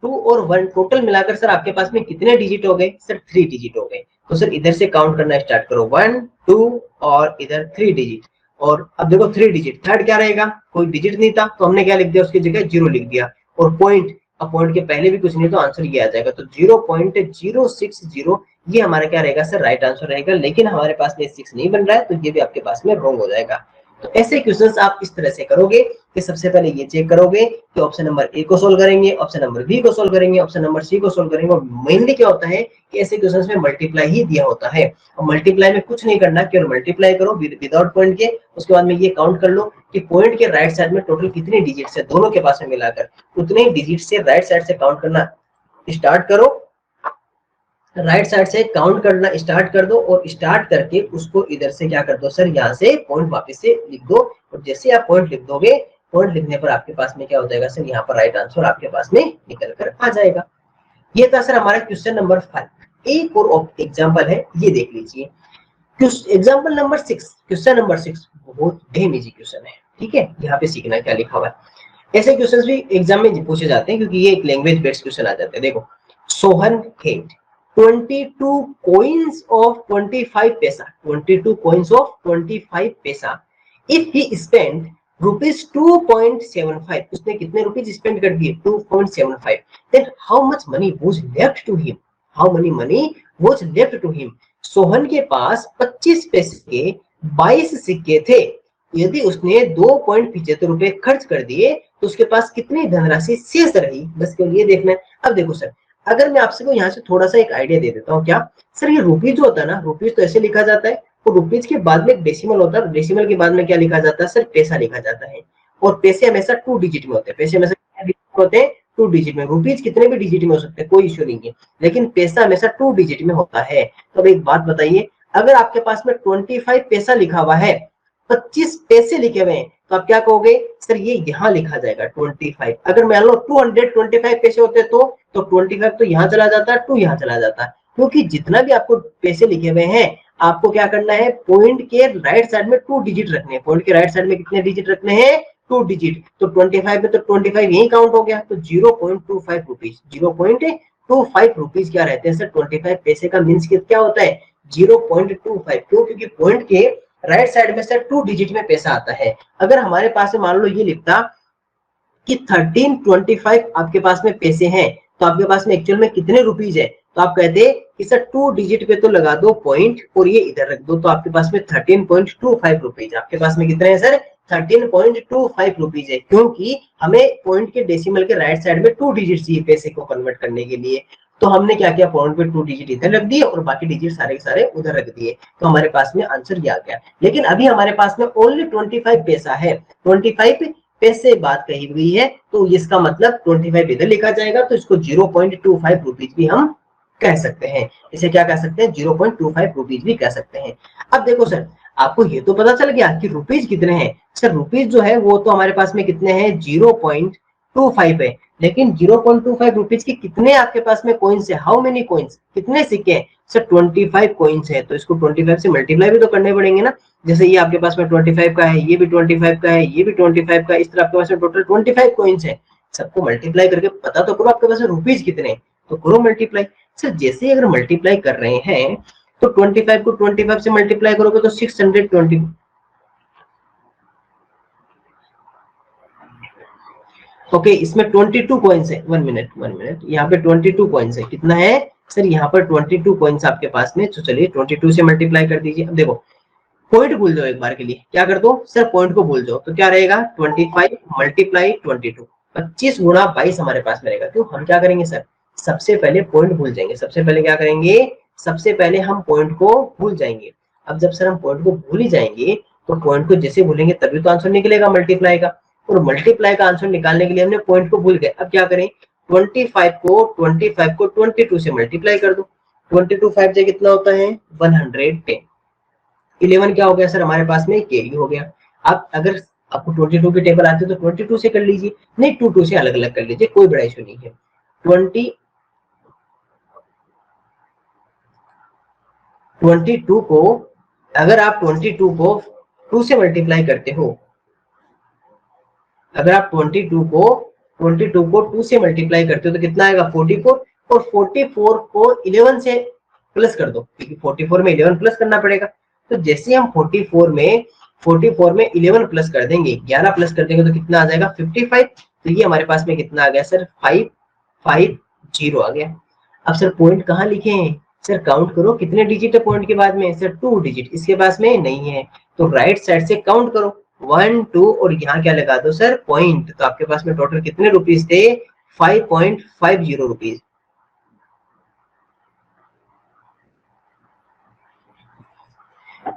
2 और 1 टोटल मिलाकर सर आपके पास में कितने डिजिट हो गए सर 3 डिजिट हो गए। तो सर इधर से काउंट करना स्टार्ट करो, 1 2 और इधर 3 डिजिट, और अब देखो 3 डिजिट, थर्ड क्या रहेगा, कोई डिजिट नहीं था तो हमने क्या लिख दिया उसकी जगह 0 लिख दिया, और पॉइंट, अब पॉइंट के पहले भी कुछ नहीं तो आंसर ये आ जाएगा, तो 0.060 ये हमारा क्या रहेगा सर राइट आंसर रहेगा। लेकिन हमारे पास में 6 नहीं बन रहा है, तो ये भी आपके पास में रॉन्ग हो जाएगा। तो ऐसे क्वेश्चंस आप इस तरह से करोगे कि सबसे पहले ये चेक करोगे कि ऑप्शन नंबर ए को सोल्व करेंगे, ऑप्शन नंबर बी को सोल्व करेंगे, ऑप्शन नंबर सी को सोल्व करेंगे। और मेनली क्या होता है कि ऐसे क्वेश्चंस में मल्टीप्लाई ही दिया होता है, और मल्टीप्लाई में कुछ नहीं करना, केवल मल्टीप्लाई करो विदाउट पॉइंट के, उसके बाद में ये काउंट कर लो कि पॉइंट के राइट साइड में टोटल कितने डिजिट्स है, दोनों के पास में मिलाकर उतने डिजिट से राइट साइड से काउंट करना स्टार्ट करो, राइट साइड से काउंट करना स्टार्ट कर दो, और स्टार्ट करके उसको इधर से क्या कर दो सर यहाँ से पॉइंट वापस से लिख दो, और जैसे आप पॉइंट लिख दोगे पॉइंट लिखने पर आपके पास में क्या हो जाएगा सर, यहाँ पर राइट आंसर आपके पास में निकल कर आ जाएगा। ये था सर हमारा क्वेश्चन नंबर 5। एक और एग्जाम्पल है, ये देख लीजिए। एग्जाम्पल नंबर 6, क्वेश्चन नंबर 6 बहुत डेम इजी क्वेश्चन है, ठीक है। यहाँ पे सीखना क्या लिखा हुआ है। ऐसे क्वेश्चंस भी एग्जाम में पूछे जाते हैं क्योंकि ये एक लैंग्वेज बेस्ड क्वेश्चन आ जाते हैं। देखो, सोहन हेड 22 coins of 25 पैसा, 22 coins of 25 पैसा। इफ ही स्पेंड रुपीज 2.75, उसने कितने रुपीज स्पेंड कर दिए 2.75, then how much money was left to him, how money money was left to him. Sohan के पास 25 पैसे के 22 सिक्के थे। यदि उसने 2.75 रुपए खर्च कर दिए तो उसके पास कितनी धनराशि शेष रही, बस केवल ये देखना है। अब देखो सर, अगर मैं आपसे को यहाँ से थोड़ा सा एक आइडिया दे देता हूँ, क्या सर, ये रुपीज जो होता है ना, रुपीज तो ऐसे लिखा जाता है, और रुपीज के बाद में एक डेसिमल होता है, डेसिमल के बाद में क्या लिखा जाता है सर, पैसा लिखा जाता है। और पैसे हमेशा 2 डिजिट में होते हैं, पैसे हमेशा होते हैं 2 डिजिट में। रुपीज कितने भी डिजिट में हो सकते हैं, कोई इश्यू नहीं है, लेकिन पैसा हमेशा 2 डिजिट में होता है। तो अब एक बात बताइए, अगर आपके पास में 25 पैसा लिखा हुआ है, 25 पैसे लिखे हुए हैं, तो आप क्या कहोगे सर, ये यहाँ लिखा जाएगा 25। अगर मान लो 225 पैसे होते तो 25 तो यहाँ चला जाता है, 2 यहाँ चला जाता है। क्योंकि जितना भी आपको पैसे लिखे हुए हैं, आपको क्या करना है, पॉइंट के राइट साइड में 2 डिजिट रखने हैं। पॉइंट के राइट साइड में कितने डिजिट रखने हैं, 2 डिजिट। तो 25 में तो 25 यही काउंट हो गया, तो 0.25 रुपीज, 0.25 रुपीज क्या रहते हैं सर, 25 पैसे का मीन्स क्या होता है 0.25। क्यों, क्योंकि पॉइंट के राइट साइड में सर 2 डिजिट में पैसा आता है। अगर हमारे पास मान लो ये लिखता कि 1325 आपके पास में पैसे हैं, तो आपके पास में एक्चुअल में कितने रुपीज है, तो आप कहते कि सर 2 डिजिट पे तो लगा दो पॉइंट और ये इधर रख दो, तो आपके पास में 13.25 रुपीज। आपके पास में कितने हैं सर, 13.25 रुपीज है। क्योंकि हमें पॉइंट के डेसिमल के राइट साइड में 2 डिजिट चाहिए पैसे को कन्वर्ट करने के लिए। तो हमने क्या किया, पॉइंट पे 2 डिजिट इधर रख दिए और बाकी डिजिट सारे के सारे उधर रख दिए, तो हमारे पास में आंसर ये आ गया। लेकिन अभी हमारे पास में ओनली 25 पैसा है, 25 पैसे बात कही हुई है, तो इसका मतलब 25 इधर लिखा जाएगा, तो इसको 0.25 रुपीज भी हम कह सकते हैं। इसे क्या कह सकते हैं, 0.25 रुपीज भी कह सकते हैं। अब देखो सर, आपको ये तो पता चल गया कि रुपीज कितने हैं। सर रुपीज जो है वो तो हमारे पास में कितने हैं, 0.25 है। लेकिन 0.25 रुपीज के कितने आपके पास में कॉइन्स है, हाउ मेनी कॉइन्स, कितने सिक्के हैं सर, 25 कॉइन्स है। तो इसको 25 से मल्टीप्लाई भी तो करने पड़ेंगे ना। जैसे ये आपके पास में 25 का है, ये भी 25 का है, ये भी 25 का है, इस तरह आपके पास में टोटल 25 कॉइन्स है। सबको मल्टीप्लाई करके पता तो करो आपके पास में रुपीज कितने, तो करो मल्टीप्लाई। सर जैसे ही अगर मल्टीप्लाई कर रहे हैं तो 25 को 25 से मल्टीप्लाई करोगे तो 620। ओके, इसमें 22 कॉइन्स है। 1 मिनट, यहाँ पे 22 कॉइन्स है। कितना है सर, यहाँ पर 22 कॉइन्स आपके पास में। तो चलिए 22 से मल्टीप्लाई कर दीजिए। अब देखो, पॉइंट भूल जाओ एक बार के लिए, क्या कर दो सर, पॉइंट को भूल जाओ, तो क्या रहेगा 25 मल्टीप्लाई 22, 25 गुणा 22 हमारे पास में रहेगा। क्यों, हम क्या करेंगे सर, सबसे पहले पॉइंट भूल जाएंगे। सबसे पहले क्या करेंगे, सबसे पहले हम पॉइंट को भूल जाएंगे। अब जब सर हम पॉइंट को भूल ही जाएंगे, तो पॉइंट को जैसे भूलेंगे तभी तो आंसर निकलेगा मल्टीप्लाई का। और मल्टीप्लाई का आंसर निकालने के लिए हमने पॉइंट को भूल गए। अब क्या करें, 25 को 22 से मल्टीप्लाई कर दो। 22 5 से कितना होता है 110। 11 क्या हो गया सर, हमारे पास में कैरी हो गया। अब अगर आपको 22 की टेबल आती है तो 22 से कर लीजिए, नहीं 22 से अलग अलग कर लीजिए, कोई बड़ा इशू नहीं है। 22 को अगर आप 22 को 2 से मल्टीप्लाई करते हो, अगर आप 22 को 2 से मल्टीप्लाई करते हो तो कितना आएगा 44। और 44 को 11 से प्लस कर दो, क्योंकि 44 में 11 प्लस करना पड़ेगा। तो जैसे हम 44 में 11 प्लस कर देंगे, 11 प्लस कर देंगे तो कितना आ जाएगा 55। तो ये हमारे पास में कितना आ गया सर 550 आ गया। अब सर पॉइंट कहाँ लिखे हैं सर, काउंट करो कितने डिजिट है पॉइंट के बाद में सर 2 डिजिट, इसके पास में नहीं है, तो राइट साइड से काउंट करो 1 2 और यहाँ क्या लगा दो सर पॉइंट। तो आपके पास में टोटल कितने रुपीज थे 5.50 रुपीज।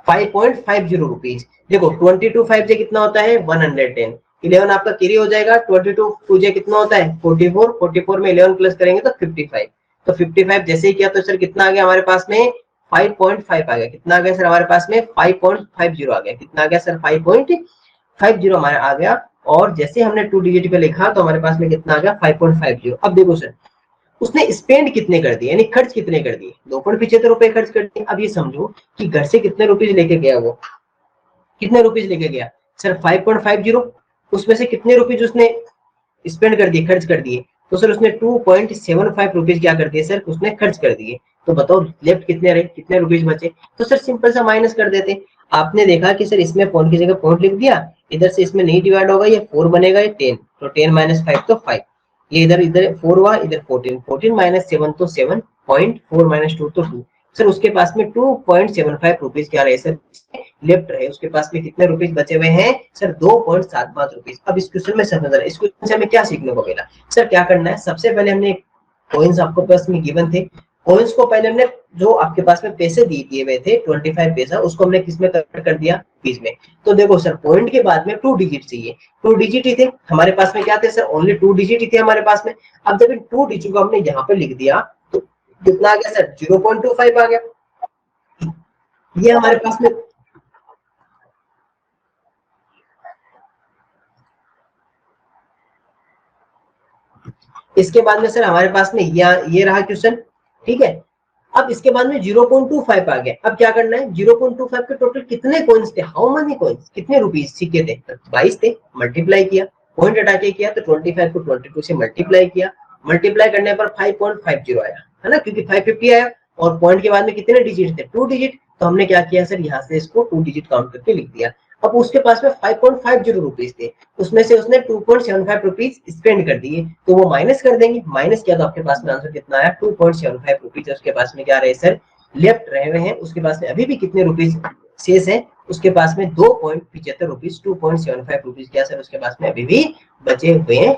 ₹5.50। देखो 22 5 से कितना होता है 110। 11 आपका कैरी हो जाएगा, 22 2 से कितना होता है 44। 44 में 11 प्लस करेंगे तो 55। तो 55 जैसे ही किया तो सर कितना आ गया हमारे पास में 5.5 आ गया। कितना आ गया सर हमारे पास में 5.50 आ गया। कितना आ गया सर 5.50 हमारा आ गया और जैसे हमने 2 डिजिट पे लिखा तो हमारे पास में कितना आ गया 5.50। अब देखो सर उसने स्पेंड कितने कर दिए, यानी खर्च कितने कर दिए, 2.75 रुपए खर्च कर दिए। अब ये समझो कि घर से कितने रुपीज लेके गया, वो कितने रुपीज लेके गया सर 5.50, उसमें से कितने रुपीज उसने स्पेंड कर दिए, खर्च कर दिए, तो सर उसने 2.75 रुपीज क्या कर दिए सर, उसने खर्च कर दिए। तो बताओ लेफ्ट कितने रहे, कितने रुपीज बचे, तो सर सिंपल सा माइनस कर देते। आपने देखा कि सर इसमें पॉइंट की जगह पॉइंट लिख दिया, इधर से इसमें नहीं डिवाइड होगा, ये 4 बनेगा, ये 10, तो 10 माइनस 5 तो 5, ये इधर इधर 4 हुआ, इधर 14, 14 माइनस 7 तो 7, 0.4 माइनस 2 तो 2। सर उसके पास में 2.75 रुपीज क्या रहे सर, लेफ्ट रहे। उसके पास में कितने रुपीज बचे हुए हैं सर 2.75 रुपीज। अब इस क्वेश्चन में समझ इस क्वेश्चन से हमें क्या सीखने को मिला, सर क्या करना है, सबसे पहले हमने कॉइन्स आपको पास में गिवन थे, कॉइन्स को पहले हमने जो आपके पास में पैसे दिए हुए थे 25 पैसा, उसको हमने किस में कन्वर्ट कर दिया, बीस में। तो देखो सर पॉइंट के बाद में 2 डिजिट चाहिए, 2 डिजिट ही थे हमारे पास में, क्या थे सर ओनली 2 डिजिट ही थे हमारे पास में। अब जब इन 2 डिजिट को हमने यहाँ पे लिख दिया तो कितना आ गया सर 0.25 आ गया, ये हमारे पास में। इसके बाद में सर हमारे पास में ये रहा क्वेश्चन, ठीक है। अब इसके बाद में 0.25 आ गया। अब क्या करना है, 0.25 के टोटल कितने कॉइन्स थे, हाउ मनी कॉइन्स, कितने रुपीज सिक्के थे, 22 थे, मल्टीप्लाई किया, पॉइंट हटा के किया तो 25 को 22 से मल्टीप्लाई किया, मल्टीप्लाई करने पर 5.50 आया, है ना, क्योंकि 550 आया और पॉइंट के बाद में कितने डिजिट थे, 2 डिजिट। तो हमने क्या किया सर, यहाँ से इसको 2 डिजिट काउंट करके लिख दिया। अब उसके पास में 5.50 रुपीज थे, उसमें से उसने 2.75 रुपीज स्पेंड कर दिए, तो वो माइनस कर देंगे, माइनस किया तो आपके पास में आंसर कितना आया 2.75 रुपीज। उसके पास में क्या रहे सर, लेफ्ट रहे हुए हैं। उसके पास में अभी भी कितने रुपीज शेष है, उसके पास में 2.75 रुपीज, 2.75 रुपीज क्या सर उसके पास में अभी भी बचे हुए हैं।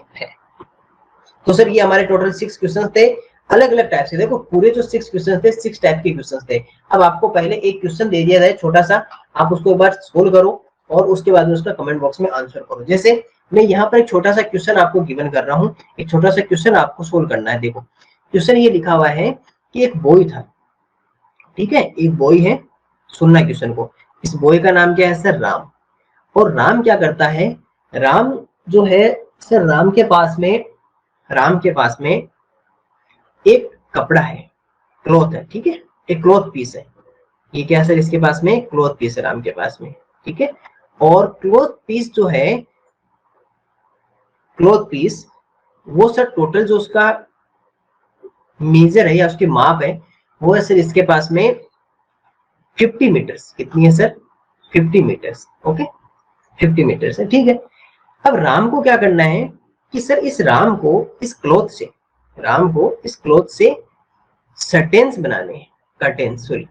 तो सर ये हमारे टोटल 6 क्वेश्चन थे, अलग अलग टाइप से। देखो पूरे जो 6 क्वेश्चन थे 6 टाइप के क्वेश्चन थे। अब आपको पहले एक क्वेश्चन दे दिया जाए छोटा सा, आप उसको एक बार सोल्व करो और उसके बाद में उसका कमेंट बॉक्स में आंसर करो। जैसे मैं यहाँ पर एक छोटा सा क्वेश्चन आपको गिवन कर रहा हूँ, एक छोटा सा क्वेश्चन आपको सोल्व करना है। देखो क्वेश्चन ये लिखा हुआ है कि एक बॉय था, ठीक है, एक बॉय है, सुनना क्वेश्चन को। इस बॉय का नाम क्या है सर, राम। और राम क्या करता है, राम जो है सर, राम के पास में एक कपड़ा है, क्लॉथ है, ठीक है, एक क्लॉथ पीस है। ये क्या सर, इसके पास में क्लॉथ पीस है राम के पास में, ठीक है। और क्लॉथ पीस जो है, क्लॉथ पीस वो सर टोटल जो उसका मेजर है या उसकी माप है, वो है सर इसके पास में 50 मीटर्स। कितनी है सर, 50 मीटर्स, ओके, 50 मीटर्स है, ठीक है। अब राम को क्या करना है कि सर इस राम को इस क्लॉथ से, राम को इस क्लॉथ से सर्टेन्स बनाने हैं, कर्टेन्स, सॉरी,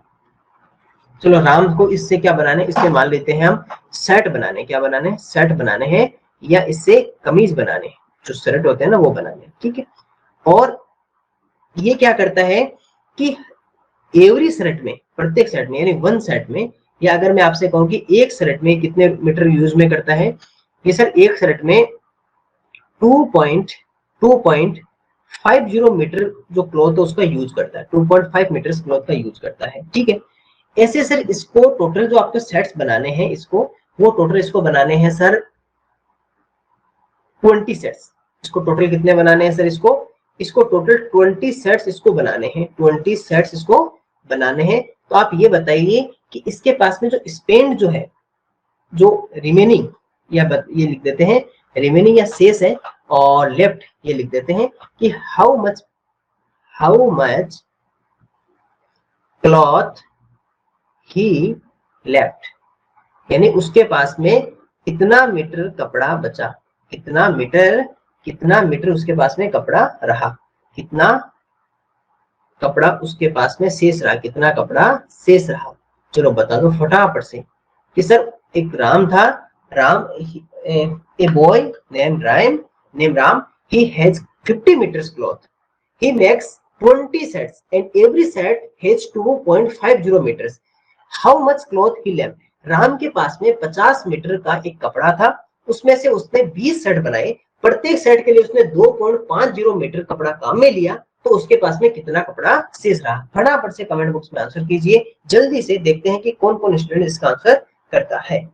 चलो राम को इससे क्या बनाने, इससे मान लेते हैं हम शर्ट बनाने, क्या बनाने, शर्ट बनाने हैं, या इससे कमीज बनाने, जो शर्ट होते हैं ना वो बनाने, ठीक है। और ये क्या करता है कि एवरी शर्ट में, प्रत्येक शर्ट में, यानी वन शर्ट में, या अगर मैं आपसे कहूं कि एक शर्ट में कितने मीटर यूज में करता है, ये सर एक शर्ट में 2.50 मीटर जो क्लॉथ है उसका यूज करता है, 2.5 मीटर क्लॉथ का यूज करता है, ठीक है। ऐसे सर इसको टोटल जो आपके सेट्स बनाने हैं, इसको वो टोटल इसको बनाने हैं सर 20 सेट्स। इसको टोटल कितने बनाने हैं सर, इसको टोटल 20 सेट्स इसको बनाने हैं, 20 सेट्स इसको बनाने हैं। तो आप ये बताइए कि इसके पास में जो स्पेंड जो है, जो रिमेनिंग, या ये लिख देते हैं रिमेनिंग या शेष है, और लेफ्ट ये लिख देते हैं कि how much cloth he left, यानी उसके पास में कितना मीटर कपड़ा बचा, कितना मीटर उसके पास में कपड़ा रहा, कितना कपड़ा उसके पास में शेष रहा, कितना कपड़ा शेष रहा। चलो बता दो फटाफट से कि सर एक राम था, Ram, a boy name Ram, he has 50 meters cloth, he makes 20 sets and every set has 2.50 meters, how much cloth he left। Ram के पास में 50 मीटर का एक कपड़ा था, उसमें से उसने 20 सेट बनाए, प्रत्येक सेट के लिए उसने 2.50 मीटर कपड़ा काम में लिया, तो उसके पास में कितना कपड़ा शेष रहा। फटाफट से कमेंट बॉक्स में आंसर कीजिए, जल्दी से देखते हैं कि कौन कौन स्टूडेंट इसका आंसर करता है।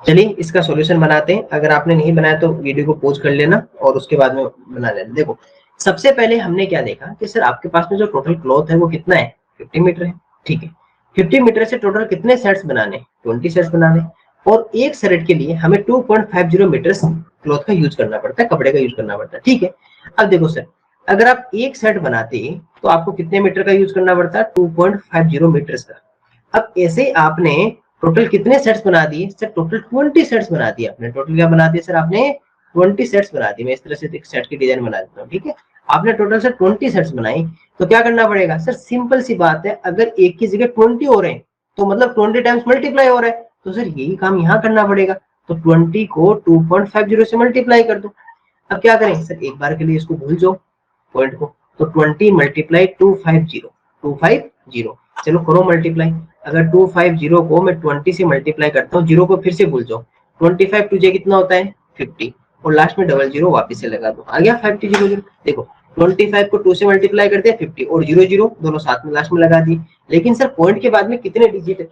चलिए इसका सॉल्यूशन बनाते हैं। अगर आपने नहीं बनाया तो वीडियो को पॉज कर लेना और उसके बाद में बना लेना। देखो सबसे पहले हमने क्या देखा कि सर आपके पास में जो टोटल क्लॉथ है वो कितना है, 50 मीटर है। ठीक है, 50 मीटर से टोटल कितने सेट्स बनाने, 20 सेट्स बनाने, और एक सेट के लिए हमें 2.50 मीटर क्लॉथ का यूज करना पड़ता है, कपड़े का यूज करना पड़ता है। ठीक है, अब देखो सर अगर आप एक सेट बनाते तो आपको कितने मीटर का यूज करना पड़ता है, 2.50 मीटर का। अब ऐसे आपने टोटल कितने सेट्स बना दिए सर, टोटल 20 सेट्स बना दिए आपने। टोटल क्या बना दिए सर आपने, 20 सेट्स बना दिए। मैं इस तरह से एक सेट की डिजाइन बना देता हूँ। ठीक है, आपने टोटल सर 20 सेट्स बनाई, तो क्या करना पड़ेगा सर, सिंपल सी बात है, अगर एक की जगह 20 हो रहे हैं तो मतलब 20 टाइम्स मल्टीप्लाई हो रहा है, तो सर यही काम यहाँ करना पड़ेगा। तो 20 को 2.50 से मल्टीप्लाई कर दो। अब क्या करें सर, एक बार के लिए इसको भूल जाओ पॉइंट को, तो 20 मल्टीप्लाई 250, चलो करो मल्टीप्लाई। अगर 250 को मैं 20 से मल्टीप्लाई करता हूँ, जीरो को फिर से भूल जाओ, 25 टू जे कितना होता है 50, और लास्ट में डबल जीरो वापस से लगा दो, आ गया 5000। देखो 25 को 2 से मल्टीप्लाई कर दिया 50, और 00 दोनों साथ में लास्ट में लगा दी। लेकिन सर पॉइंट के बाद में कितने डिजिट है,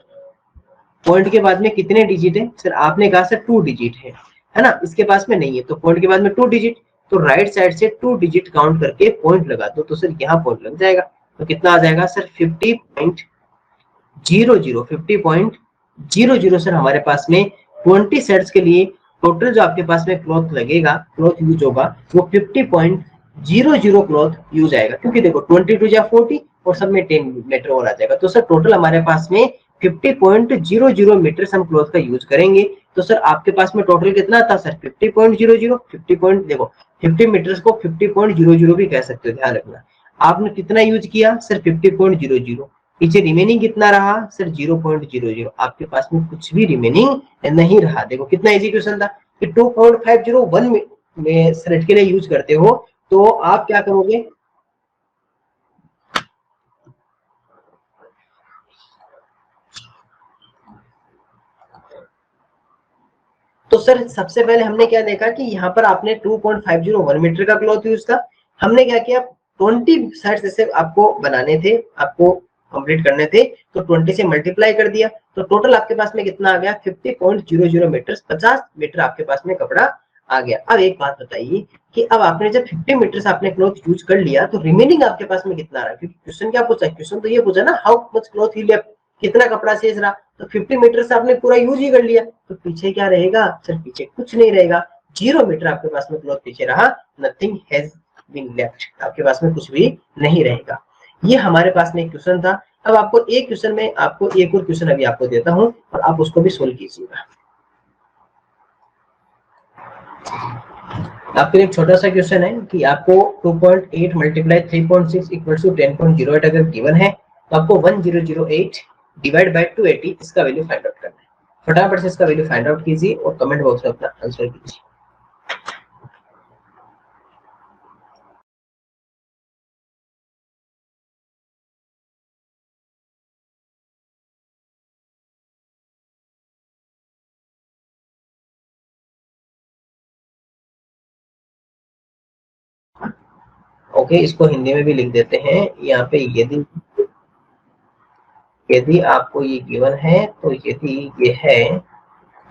पॉइंट के बाद में कितने डिजिट है सर, आपने कहा सर 2 डिजिट है ना, इसके पास में नहीं है, तो पॉइंट के बाद में 2 डिजिट, तो राइट साइड से 2 डिजिट काउंट करके पॉइंट लगा दो, तो सर यहाँ पॉइंट लग जाएगा। तो कितना आ जाएगा सर 50.00 सर हमारे पास में 20 सेट्स के लिए टोटल जो आपके पास में क्लॉथ लगेगा, क्लॉथ यूज होगा, वो 50.00 क्लॉथ यूज आएगा। क्योंकि देखो 22 या 40 और सब में 10 मीटर और आ जाएगा, तो सर टोटल हमारे पास में 50.00 मीटर हम क्लॉथ का यूज करेंगे। तो सर आपके पास में टोटल कितना था सर 50.00, 50 पॉइंट देखो 50 मीटर्स को 50.00 भी कह सकते हो, ध्यान रखना। आपने कितना यूज किया सर 50.00, पीछे रिमेनिंग कितना रहा सर 0.00, आपके पास में कुछ भी रिमेनिंग नहीं रहा। देखो कितना इजी क्वेश्चन था कि 2.501 में सेट के लिए यूज करते हो, तो आप क्या करोगे, तो सर सबसे पहले हमने क्या देखा कि यहाँ पर आपने 2.501 मीटर का क्लॉथ यूज था। हमने क्या किया, 20 सेट्स जैसे आपको बनाने थे, आपको कंप्लीट करने थे, तो 20 से मल्टीप्लाई कर दिया, तो टोटल आपके पास में कितना आ गया 50.00 मीटर, 50 मीटर आपके पास में कपड़ा आ गया। अब एक बात बताइए कि अब आपने जब 50 मीटर आपने क्लॉथ यूज कर लिया, तो रिमेनिंग आपके पास में कितना रहा, क्योंकि क्वेश्चन क्या पूछा, क्वेश्चन तो ये पूछा ना how much cloth he left, कितना कपड़ा शेष रहा, तो 50 मीटर से आपने पूरा यूज ही कर लिया, तो पीछे क्या रहेगा सर, पीछे कुछ नहीं रहेगा, 0 मीटर आपके पास में क्लॉथ पीछे रहा, नथिंग हैज बीन लेफ्ट, आपके पास में कुछ भी नहीं रहेगा। ये हमारे पास में एक क्वेश्चन था। अब आपको एक क्वेश्चन में आपको एक और क्वेश्चन अभी आपको देता हूं और आप उसको भी सोल्व कीजिएगा। आपके लिए एक छोटा सा क्वेश्चन है कि आपको 2.8 मल्टीप्लाई 3.6 इक्वल टू 10.08 अगर गिवन है, तो आपको 1008 डिवाइड बाय 280 इसका वैल्यू फाइंड आउट करना है। फटाफट से इसका वैल्यू फाइंड आउट कीजिए और कमेंट बॉक्स में अपना आंसर कीजिए। ओके, इसको हिंदी में भी लिख देते हैं यहाँ पे। यदि यदि आपको ये गिवन है, तो यदि ये है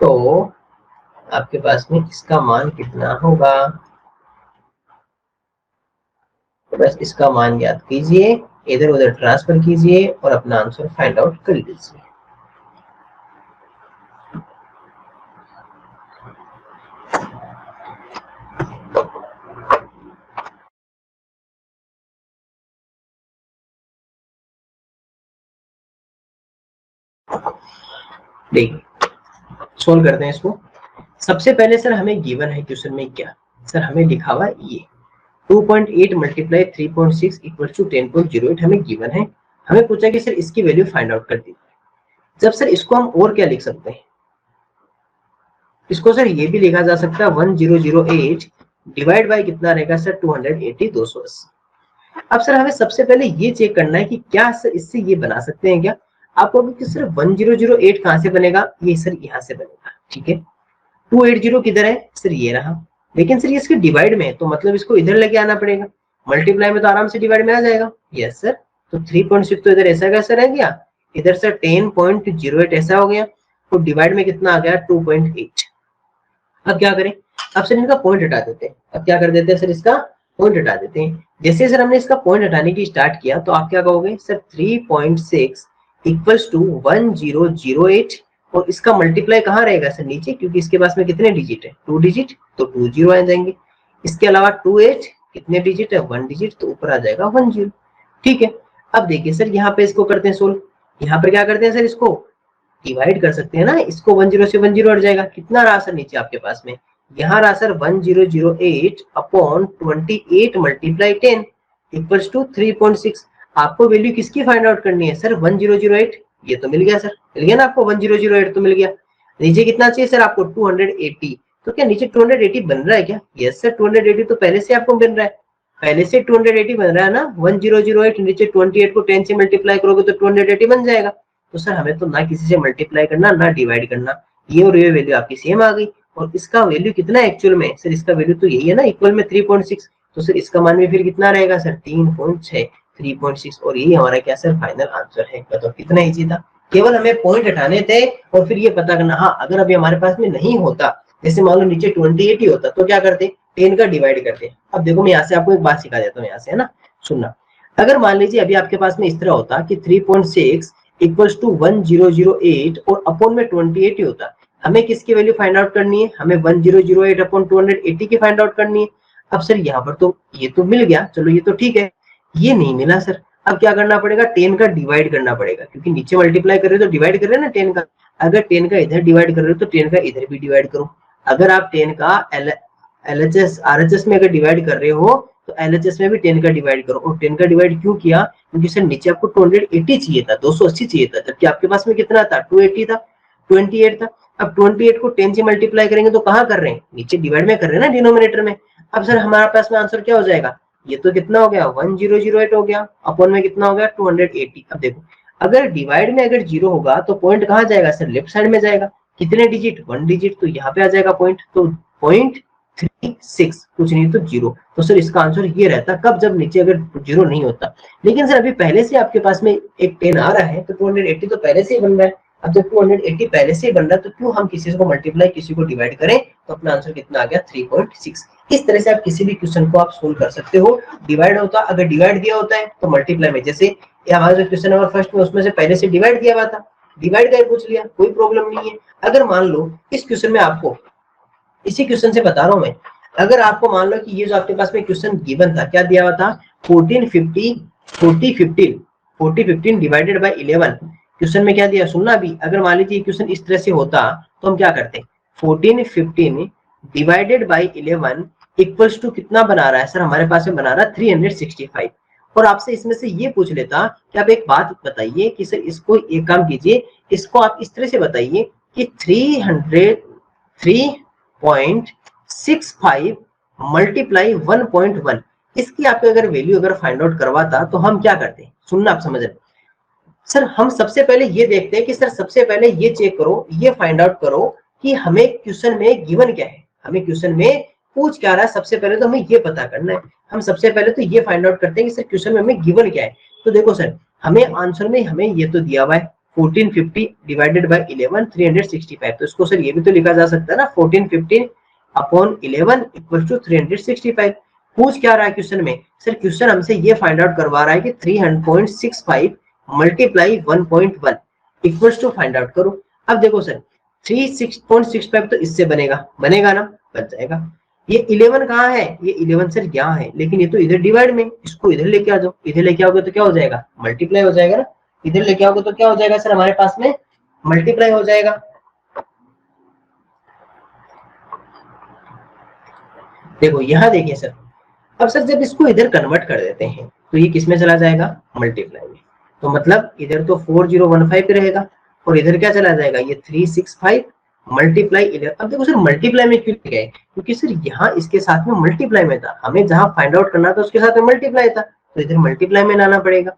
तो आपके पास में इसका मान कितना होगा, तो बस इसका मान याद कीजिए, इधर उधर ट्रांसफर कीजिए और अपना आंसर फाइंड आउट कर लीजिए। देखिए सोल्व करते हैं इसको। सबसे पहले सर हमें गिवन है क्वेश्चन में क्या, सर हमें लिखा हुआ ये 2.8 मल्टीप्लाई 3.6 इक्वल टू 10.08 हमें गिवन है। हमें पूछा कि सर इसकी वैल्यू फाइंड आउट कर दी। जब सर इसको हम और क्या लिख सकते हैं, इसको सर ये भी लिखा जा सकता है 1008 डिवाइड बाय कितना रहेगा सर 280, 280। अब सर हमें सबसे पहले ये चेक करना है कि क्या सर इससे ये बना सकते हैं क्या। आपको कि सर 1008 कहां से बनेगा, ये सर यहाँ से बनेगा। ठीक है, 280 किधर है सर, ये रहा, लेकिन सर ये इसके डिवाइड में है, तो मतलब इसको इधर लेके आना पड़ेगा। मल्टीप्लाई में तो आराम से डिवाइड में आ जाएगा। यस सर, तो 3.6 तो इधर ऐसा कैसा रह गया, इधर सर 10.08 ऐसा हो गया। तो डिवाइड में कितना आ गया 2.8। अब क्या करें, अब सर इनका पॉइंट हटा देते हैं। अब क्या कर देते हैं सर, इसका पॉइंट हटा देते हैं। जैसे सर हमने इसका पॉइंट हटाने की स्टार्ट किया तो आप क्या कहोगे सर 3.6 इक्वल्स टू 1008, और इसका मल्टीप्लाई कहाँ रहेगा सर, नीचे, क्योंकि इसके पास में कितने डिजिट है, 2 डिजिट, तो 2 जीरो आ जाएंगे। इसके अलावा 28 कितने डिजिट है, 1 डिजिट, तो ऊपर आ जाएगा 10। ठीक है, अब देखिए सर यहाँ पे इसको करते हैं सोल्व। यहाँ पर क्या करते हैं सर, इसको डिवाइड कर सकते हैं ना, इसको 10 से 10 हट जाएगा। कितना रहा सर नीचे आपके पास में, यहाँ रहा sir 1008 upon 28 multiply 10 equals to 3.6। आपको वैल्यू किसकी फाइंड आउट करनी है सर, 1008। ये तो मिल गया सर, मिल गया ना आपको, 1008 तो मिल गया। नीचे कितना चाहिए सर आपको, 280। तो क्या नीचे 280 बन रहा है क्या, यस सर 280 तो पहले से आपको बन रहा है, पहले से 280 बन रहा है ना। 1008 नीचे 28 को 10 से मल्टीप्लाई करोगे तो 280 बन जाएगा। तो सर हमें तो ना किसी से मल्टीप्लाई करना ना डिवाइड करना, ये और ये वैल्यू आपकी सेम आ गई। और इसका वैल्यू कितना है एक्चुअल में सर, इसका वैल्यू तो यही है ना, इक्वल में 3.6। तो सर इसका मान भी फिर कितना रहेगा सर, 3.6, 3.6, और यही हमारा क्या सर फाइनल आंसर है। बताओ कितना इजी था, केवल हमें पॉइंट हटाने थे और फिर ये पता करना। हाँ, अगर अभी हमारे पास में नहीं होता, जैसे मान लो नीचे 28 ही होता, तो क्या करते, 10 का डिवाइड करते। अब देखो मैं यहाँ से आपको एक बात सिखा देता हूँ, यहाँ से है ना, सुनना। अगर मान लीजिए अभी आपके पास में इस तरह होता कि 3.6 इक्वल्स टू 1008 और अपॉन में 28 ही होता, हमें किसकी वैल्यू फाइंड आउट करनी है, हमें 1008 अपॉन 280 की फाइंड आउट करनी है। अब सर यहाँ पर तो ये तो मिल गया, चलो ये तो ठीक है, ये नहीं मिला सर। अब क्या करना पड़ेगा, 10 का डिवाइड करना पड़ेगा, क्योंकि नीचे मल्टीप्लाई कर रहे हो तो डिवाइड कर रहे हो ना 10 का। अगर 10 का इधर डिवाइड कर रहे हो तो 10 का इधर भी डिवाइड करो। अगर आप 10 का LHS RHS में अगर डिवाइड कर रहे हो तो LHS में भी 10 का डिवाइड करो। और 10 का डिवाइड क्यों किया, क्योंकि सर नीचे आपको 280 चाहिए था, 280 चाहिए था, जबकि आपके पास में कितना था, 280 था, 28 था। अब 28 को 10 से मल्टीप्लाई करेंगे तो कहाँ कर रहे हैं, नीचे डिवाइड में कर रहे हैं ना, डिनोमिनेटर में। अब सर हमारे पास में आंसर क्या हो जाएगा, ये तो कितना हो गया 1008 हो गया, अपॉन में कितना हो गया 280। अब देखो अगर डिवाइड में अगर 0 होगा तो पॉइंट कहाँ जाएगा सर, लेफ्ट साइड में जाएगा। कितने डिजिट, 1 डिजिट, तो यहाँ पे आ जाएगा पॉइंट, तो 0.36, कुछ नहीं तो 0। तो सर इसका आंसर ये रहता कब, जब नीचे अगर 0 नहीं होता। लेकिन सर अभी पहले से आपके पास में एक 10 आ रहा है तो 280 तो पहले से ही बन रहा है। अब जब 280 पहले से ही बन रहा है तो क्यों हम किसी को मल्टीप्लाई किसी को डिवाइड करें, तो अपना आंसर कितना आ गया 3.6। इस तरह से आप किसी भी क्वेश्चन को आप सोल्व कर सकते हो। डिवाइड होता, अगर डिवाइड दिया होता है तो मल्टीप्लाई में, जैसे हमारा जो क्वेश्चन नंबर फर्स्ट में उसमें से पहले से डिवाइड दिया हुआ था, डिवाइड का पूछ लिया, कोई प्रॉब्लम नहीं है। अगर मान लो इस क्वेश्चन में आपको, इसी क्वेश्चन से बता रहा हूं मैं, अगर आपको मान लो कि ये जो आपके पास में क्वेश्चन गिवन था, क्या दिया हुआ था 40 15 डिवाइडेड बाय 11। क्वेश्चन में क्या दिया सुनना अभी, अगर मान लीजिए क्वेश्चन इस तरह से होता तो हम क्या करते, 14 15 डिवाइडेड बाय 11 इक्वल्स टू कितना बना रहा है सर, हमारे पास में बना रहा है 365। और आपसे इसमें से ये पूछ लेता कि आप एक बात बताइए कि सर इसको एक काम कीजिए, इसको आप इस तरह से बताइए कि 303.65 मल्टीप्लाई 1.1, इसकी आपको अगर वैल्यू अगर फाइंड आउट करवाता तो हम क्या करते, सुनना आप समझ रहे सर। हम सबसे पहले ये देखते हैं कि सर सबसे पहले ये चेक करो, ये फाइंड आउट करो कि हमें क्वेश्चन में गिवन क्या है, हमें क्वेश्चन में पूछ क्या रहा है। सबसे पहले तो हमें ये पता करना है। हम सबसे पहले तो ये फाइंड आउट करते हैं कि सर क्वेश्चन में हमें गिवन क्या है। तो देखो सर हमें आंसर में हमें ये तो दिया हुआ है 1450 डिवाइडेड बाय 11 365। तो इसको सर ये भी तो लिखा जा सकता है ना, 1450 अपॉन 11 इक्वल टू 365। पूछ क्या रहा है क्वेश्चन में, सर क्वेश्चन हमसे ये फाइंड आउट करवा रहा है कि 300.65 multiply 1.1 equals to find out करो। अब देखो सर 3.65 तो इससे बनेगा, बनेगा ना, बन जाएगा। ये 11 कहाँ है, ये 11 सर यहाँ है, लेकिन ये तो इधर डिवाइड में, इसको इधर लेके आ जाओ, इधर लेके आओगे तो क्या हो जाएगा, मल्टीप्लाई हो जाएगा ना। इधर लेके आओगे तो क्या हो जाएगा सर, हमारे पास में मल्टीप्लाई हो जाएगा। देखो यहाँ देखिए सर, अब सर जब इसको इधर कन्वर्ट कर देते हैं तो ये किस में चला जाएगा, मल्टीप्लाई में। तो मतलब इधर तो 4015 रहेगा और इधर क्या चला जाएगा, ये 365 मल्टीप्लाई 11। अब देखो सर मल्टीप्लाई में क्यों गए, क्योंकि सर यहाँ इसके साथ में मल्टीप्लाई में था, हमें जहां फाइंड आउट करना था उसके साथ में मल्टीप्लाई था, तो इधर मल्टीप्लाई में लाना पड़ेगा।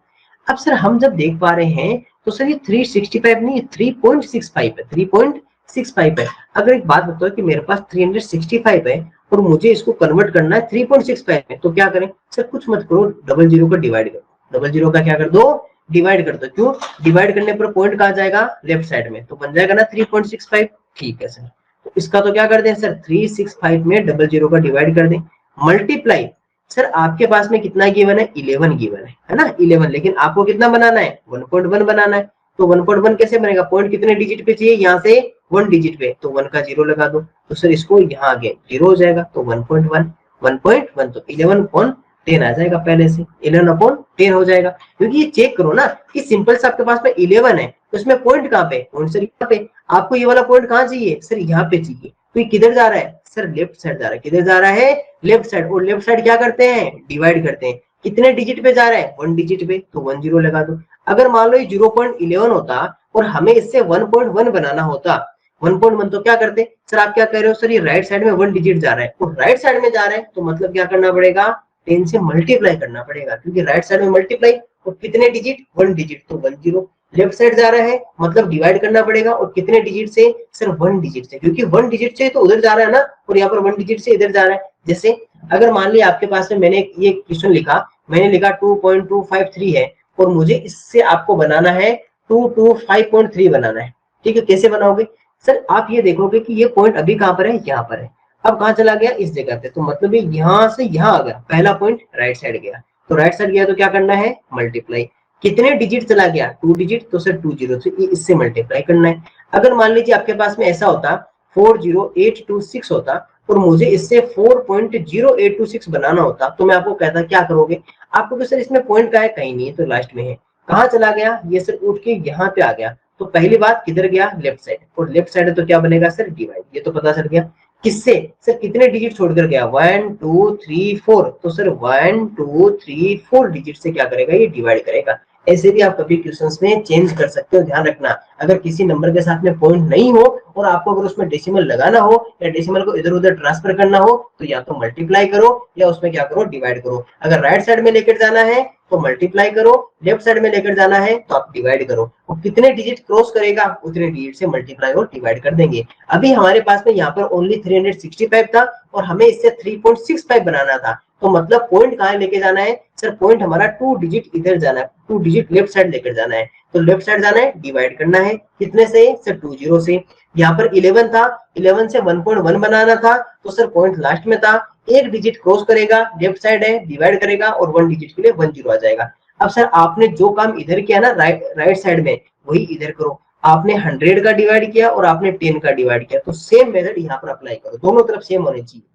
अब सर हम जब देख पा रहे हैं तो सर ये 365 नहीं, 3.65 है, 3.65 है। अगर एक बात बताओ कि मेरे पास 365 है और मुझे इसको कन्वर्ट करना है 3.65 में, तो क्या करें सर, कुछ मत करो, डबल जीरो का डिवाइड करो, डबल जीरो का क्या कर दो, डिवाइड कर दो। क्यों? डिवाइड करने पर पॉइंट कहाँ जाएगा? लेफ्ट साइड में, तो बन जाएगा ना 3.65। ठीक है सर, तो इसका तो क्या कर दें सर, 365 में 00 का डिवाइड कर दें, मल्टीप्लाई। सर आपके पास में कितना गिवन है? 11 गिवन है ना, 11, लेकिन आपको कितना बनाना है? 1.1 बनाना है। तो 1.1 कैसे बनेगा? पॉइंट कितने डिजिट पे चाहिए? यहाँ से 1 डिजिट पे, तो 1 का 0 लगा दो, तो सर इसको यहाँ आगे 0 हो जाएगा, तो 1.1 1.1 तो 11/10 आ जाएगा, पहले से 11/10 हो जाएगा। क्योंकि ये चेक करो ना कि सिंपल से आपके पास में 11 है, तो इसमें पॉइंट कहाँ पे? पॉइंट सर यहाँ पे। आपको ये वाला पॉइंट कहाँ चाहिए? सर यहाँ पे चाहिए। तो ये किधर जा रहा है? सर लेफ्ट साइड जा रहा है। किधर जा रहा है? Left side. और लेफ्ट साइड क्या करते हैं? डिवाइड करते हैं। कितने डिजिट पे जा रहा है? 1 डिजिट पे, तो 1 0 लगा दो। अगर मान लो ये 0.11 होता और हमें इससे 1.1 बनाना होता, 1.1 तो क्या करते? सर आप क्या कह रहे हो? सर ये राइट साइड में 1 डिजिट जा रहा है, और राइट साइड में जा रहा है तो मतलब क्या करना पड़ेगा? 10 से मल्टीप्लाई करना पड़ेगा, क्योंकि राइट साइड में मल्टीप्लाई, और कितने डिजिट? 1 डिजिट, तो 1 0। लेफ्ट साइड जा रहा है मतलब डिवाइड करना पड़ेगा, और कितने डिजिट से? सर 1 डिजिट से, क्योंकि 1 डिजिट से तो उधर जा रहा है ना, और यहाँ पर 1 डिजिट से इधर जा रहा है। जैसे अगर मान लिया आपके पास में मैंने ये क्वेश्चन लिखा, मैंने लिखा 2.253 है, और मुझे इससे आपको बनाना है 225.3 बनाना है। ठीक है, कैसे बनाओगे? सर आप ये देखोगे कि ये पॉइंट अभी कहाँ पर है? यहाँ पर है। अब कहाँ चला गया? इस जगह पे, तो मतलब यहाँ से यहाँ आ गया, पहला पॉइंट राइट साइड गया, तो राइट साइड गया तो क्या करना है? मल्टीप्लाई। कितने डिजिट चला गया? 2 डिजिट, तो सर 2 0, तो ये इससे मल्टीप्लाई करना है। अगर मान लीजिए आपके पास में ऐसा होता 40826 होता, और मुझे इससे 4.0826 बनाना होता, तो मैं आपको कहता क्या करोगे? आपको तो सर इसमें पॉइंट का है, कहीं नहीं है, तो लास्ट में है। कहाँ चला गया? ये सर उठ के यहाँ पे आ गया, तो पहली बात किधर गया? लेफ्ट साइड, और लेफ्ट साइड है तो क्या बनेगा सर? डिवाइड। ये तो पता चल गया। किससे? सर कितने डिजिट छोड़कर गया? 1 2 3 4, तो सर 1 2 3 4 डिजिट से क्या करेगा? ये डिवाइड करेगा। ऐसे भी आप कभी क्वेश्चंस में चेंज कर सकते हो, ध्यान रखना। अगर किसी नंबर के साथ में पॉइंट नहीं हो और आपको अगर उसमें डेसिमल लगाना हो या डेसिमल को इधर उधर ट्रांसफर करना हो, तो या तो मल्टीप्लाई करो या उसमें क्या करो? डिवाइड करो। अगर राइट साइड में लेकर जाना है तो मल्टीप्लाई करो, लेफ्ट साइड में लेकर जाना है तो आप डिवाइड करो, और कितने डिजिट क्रॉस करेगा उतने डिजिट से मल्टीप्लाई और डिवाइड कर देंगे। अभी हमारे पास में यहाँ पर ओनली 365 था, और हमें इससे 3.65 बनाना था, तो मतलब पॉइंट कहाँ लेके जाना है? सर पॉइंट हमारा 2 डिजिट इधर जाना है, 2 डिजिट लेफ्ट साइड लेकर जाना है, तो लेफ्ट साइड जाना है, डिवाइड करना है। कितने से? सर 2 0 से। यहाँ पर 11 था, 11 से 1.1 बनाना था, तो सर पॉइंट लास्ट में था, एक डिजिट क्रॉस करेगा, लेफ्ट साइड है, डिवाइड करेगा, और 1 डिजिट के लिए 1 0 आ जाएगा। अब सर आपने जो काम इधर किया ना राइट साइड में, वही इधर करो। आपने 100 का डिवाइड किया और आपने 10 का डिवाइड किया, तो सेम मेथड यहाँ पर अप्लाई करो, दोनों तरफ सेम होनी चाहिए।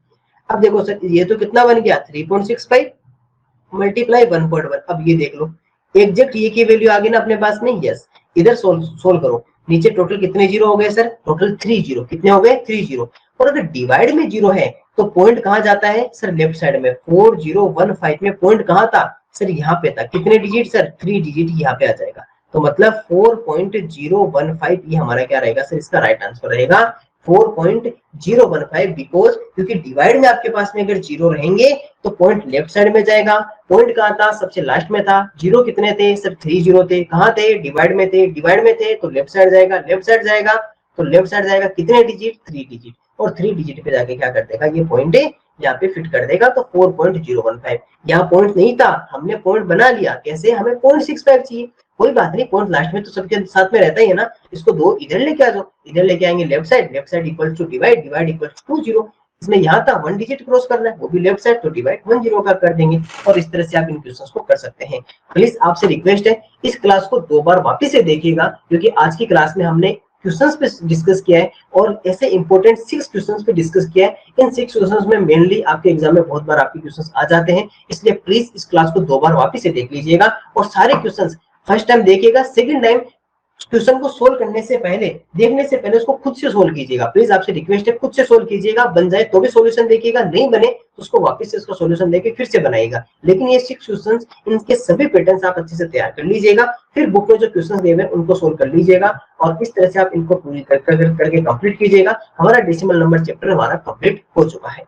अब देखो सर ये तो कितना बन गया? 3.65 मल्टीप्लाई 1.1। अब ये देख लो एग्जैक्ट ये की वैल्यू आ गई ना अपने पास में? यस। इधर सोल्व करो, नीचे टोटल कितने जीरो हो गए सर? Total 3 zero. कितने हो गए? 3 जीरो। और अगर डिवाइड में जीरो है तो पॉइंट कहाँ जाता है? सर लेफ्ट साइड में। 4015 में पॉइंट कहाँ था? सर यहाँ पे था। कितने डिजिट सर? 3 डिजिट यहाँ पे आ जाएगा, तो मतलब 4.015 ये हमारा क्या रहेगा सर? इसका राइट आंसर रहेगा 4.015, बिकॉज क्योंकि डिवाइड में आपके पास में अगर जीरो रहेंगे तो पॉइंट लेफ्ट साइड में जाएगा। पॉइंट कहाँ था? सबसे लास्ट में था। जीरो कितने थे सर? 3 जीरो थे। कहाँ थे? डिवाइड में थे। डिवाइड में थे तो लेफ्ट साइड जाएगा, लेफ्ट साइड जाएगा तो लेफ्ट साइड जाएगा। कितने डिजिट? 3 डिजिट, और 3 डिजिट पे जाके क्या कर देगा? ये पॉइंट यहाँ पे फिट कर देगा, तो 4.015। यहाँ पॉइंट नहीं था, हमने पॉइंट बना लिया। कैसे? हमें 0.65 चाहिए, कोई बात नहीं, पॉइंट लास्ट में तो सबके साथ में रहता ही है ना। इसको दो इधर लेके आ जाओ, इधर लेके आएंगे left side equal to divide, divide equal to 2 0। इसमें यहाँ था 1 डिजिट क्रॉस करना है, वो भी लेफ्ट साइड, तो डिवाइड 1 0 का कर देंगे। और इस तरह से आप इन क्वेश्चंस को कर सकते हैं। प्लीज आपसे रिक्वेस्ट है इस क्लास को 2 बार वापस से देखिएगा, क्योंकि आज की क्लास में हमने क्वेश्चंस पे डिस्कस किया है, और ऐसे इंपॉर्टेंट 6 क्वेश्चंस पे डिस्कस किया है। इन 6 क्वेश्चंस में मेनली आपके एग्जाम में बहुत बार आपके क्वेश्चंस आ जाते हैं, इसलिए प्लीज इस क्लास को 2 बार वापस से देख लीजिएगा, और सारे क्वेश्चंस फर्स्ट टाइम देखिएगा, सेकंड टाइम क्वेश्चन को सोल्व करने से पहले, देखने से पहले उसको खुद से सोल्व कीजिएगा। प्लीज आपसे रिक्वेस्ट है, खुद से सोल्व कीजिएगा। बन जाए तो भी सॉल्यूशन देखिएगा, नहीं बने तो उसको वापस से उसका सॉल्यूशन देके फिर से बनाइएगा। लेकिन ये 6 क्वेश्चंस, इनके सभी पैटर्न्स आप अच्छे से तैयार कर लीजिएगा, फिर बुक में जो क्वेश्चंस दिए हुए हैं उनको सोल्व कर लीजिएगा, और इस तरह से आप इनको पूरी करके कंप्लीट कीजिएगा। हमारा डेसिमल नंबर चैप्टर हमारा कंप्लीट हो चुका है।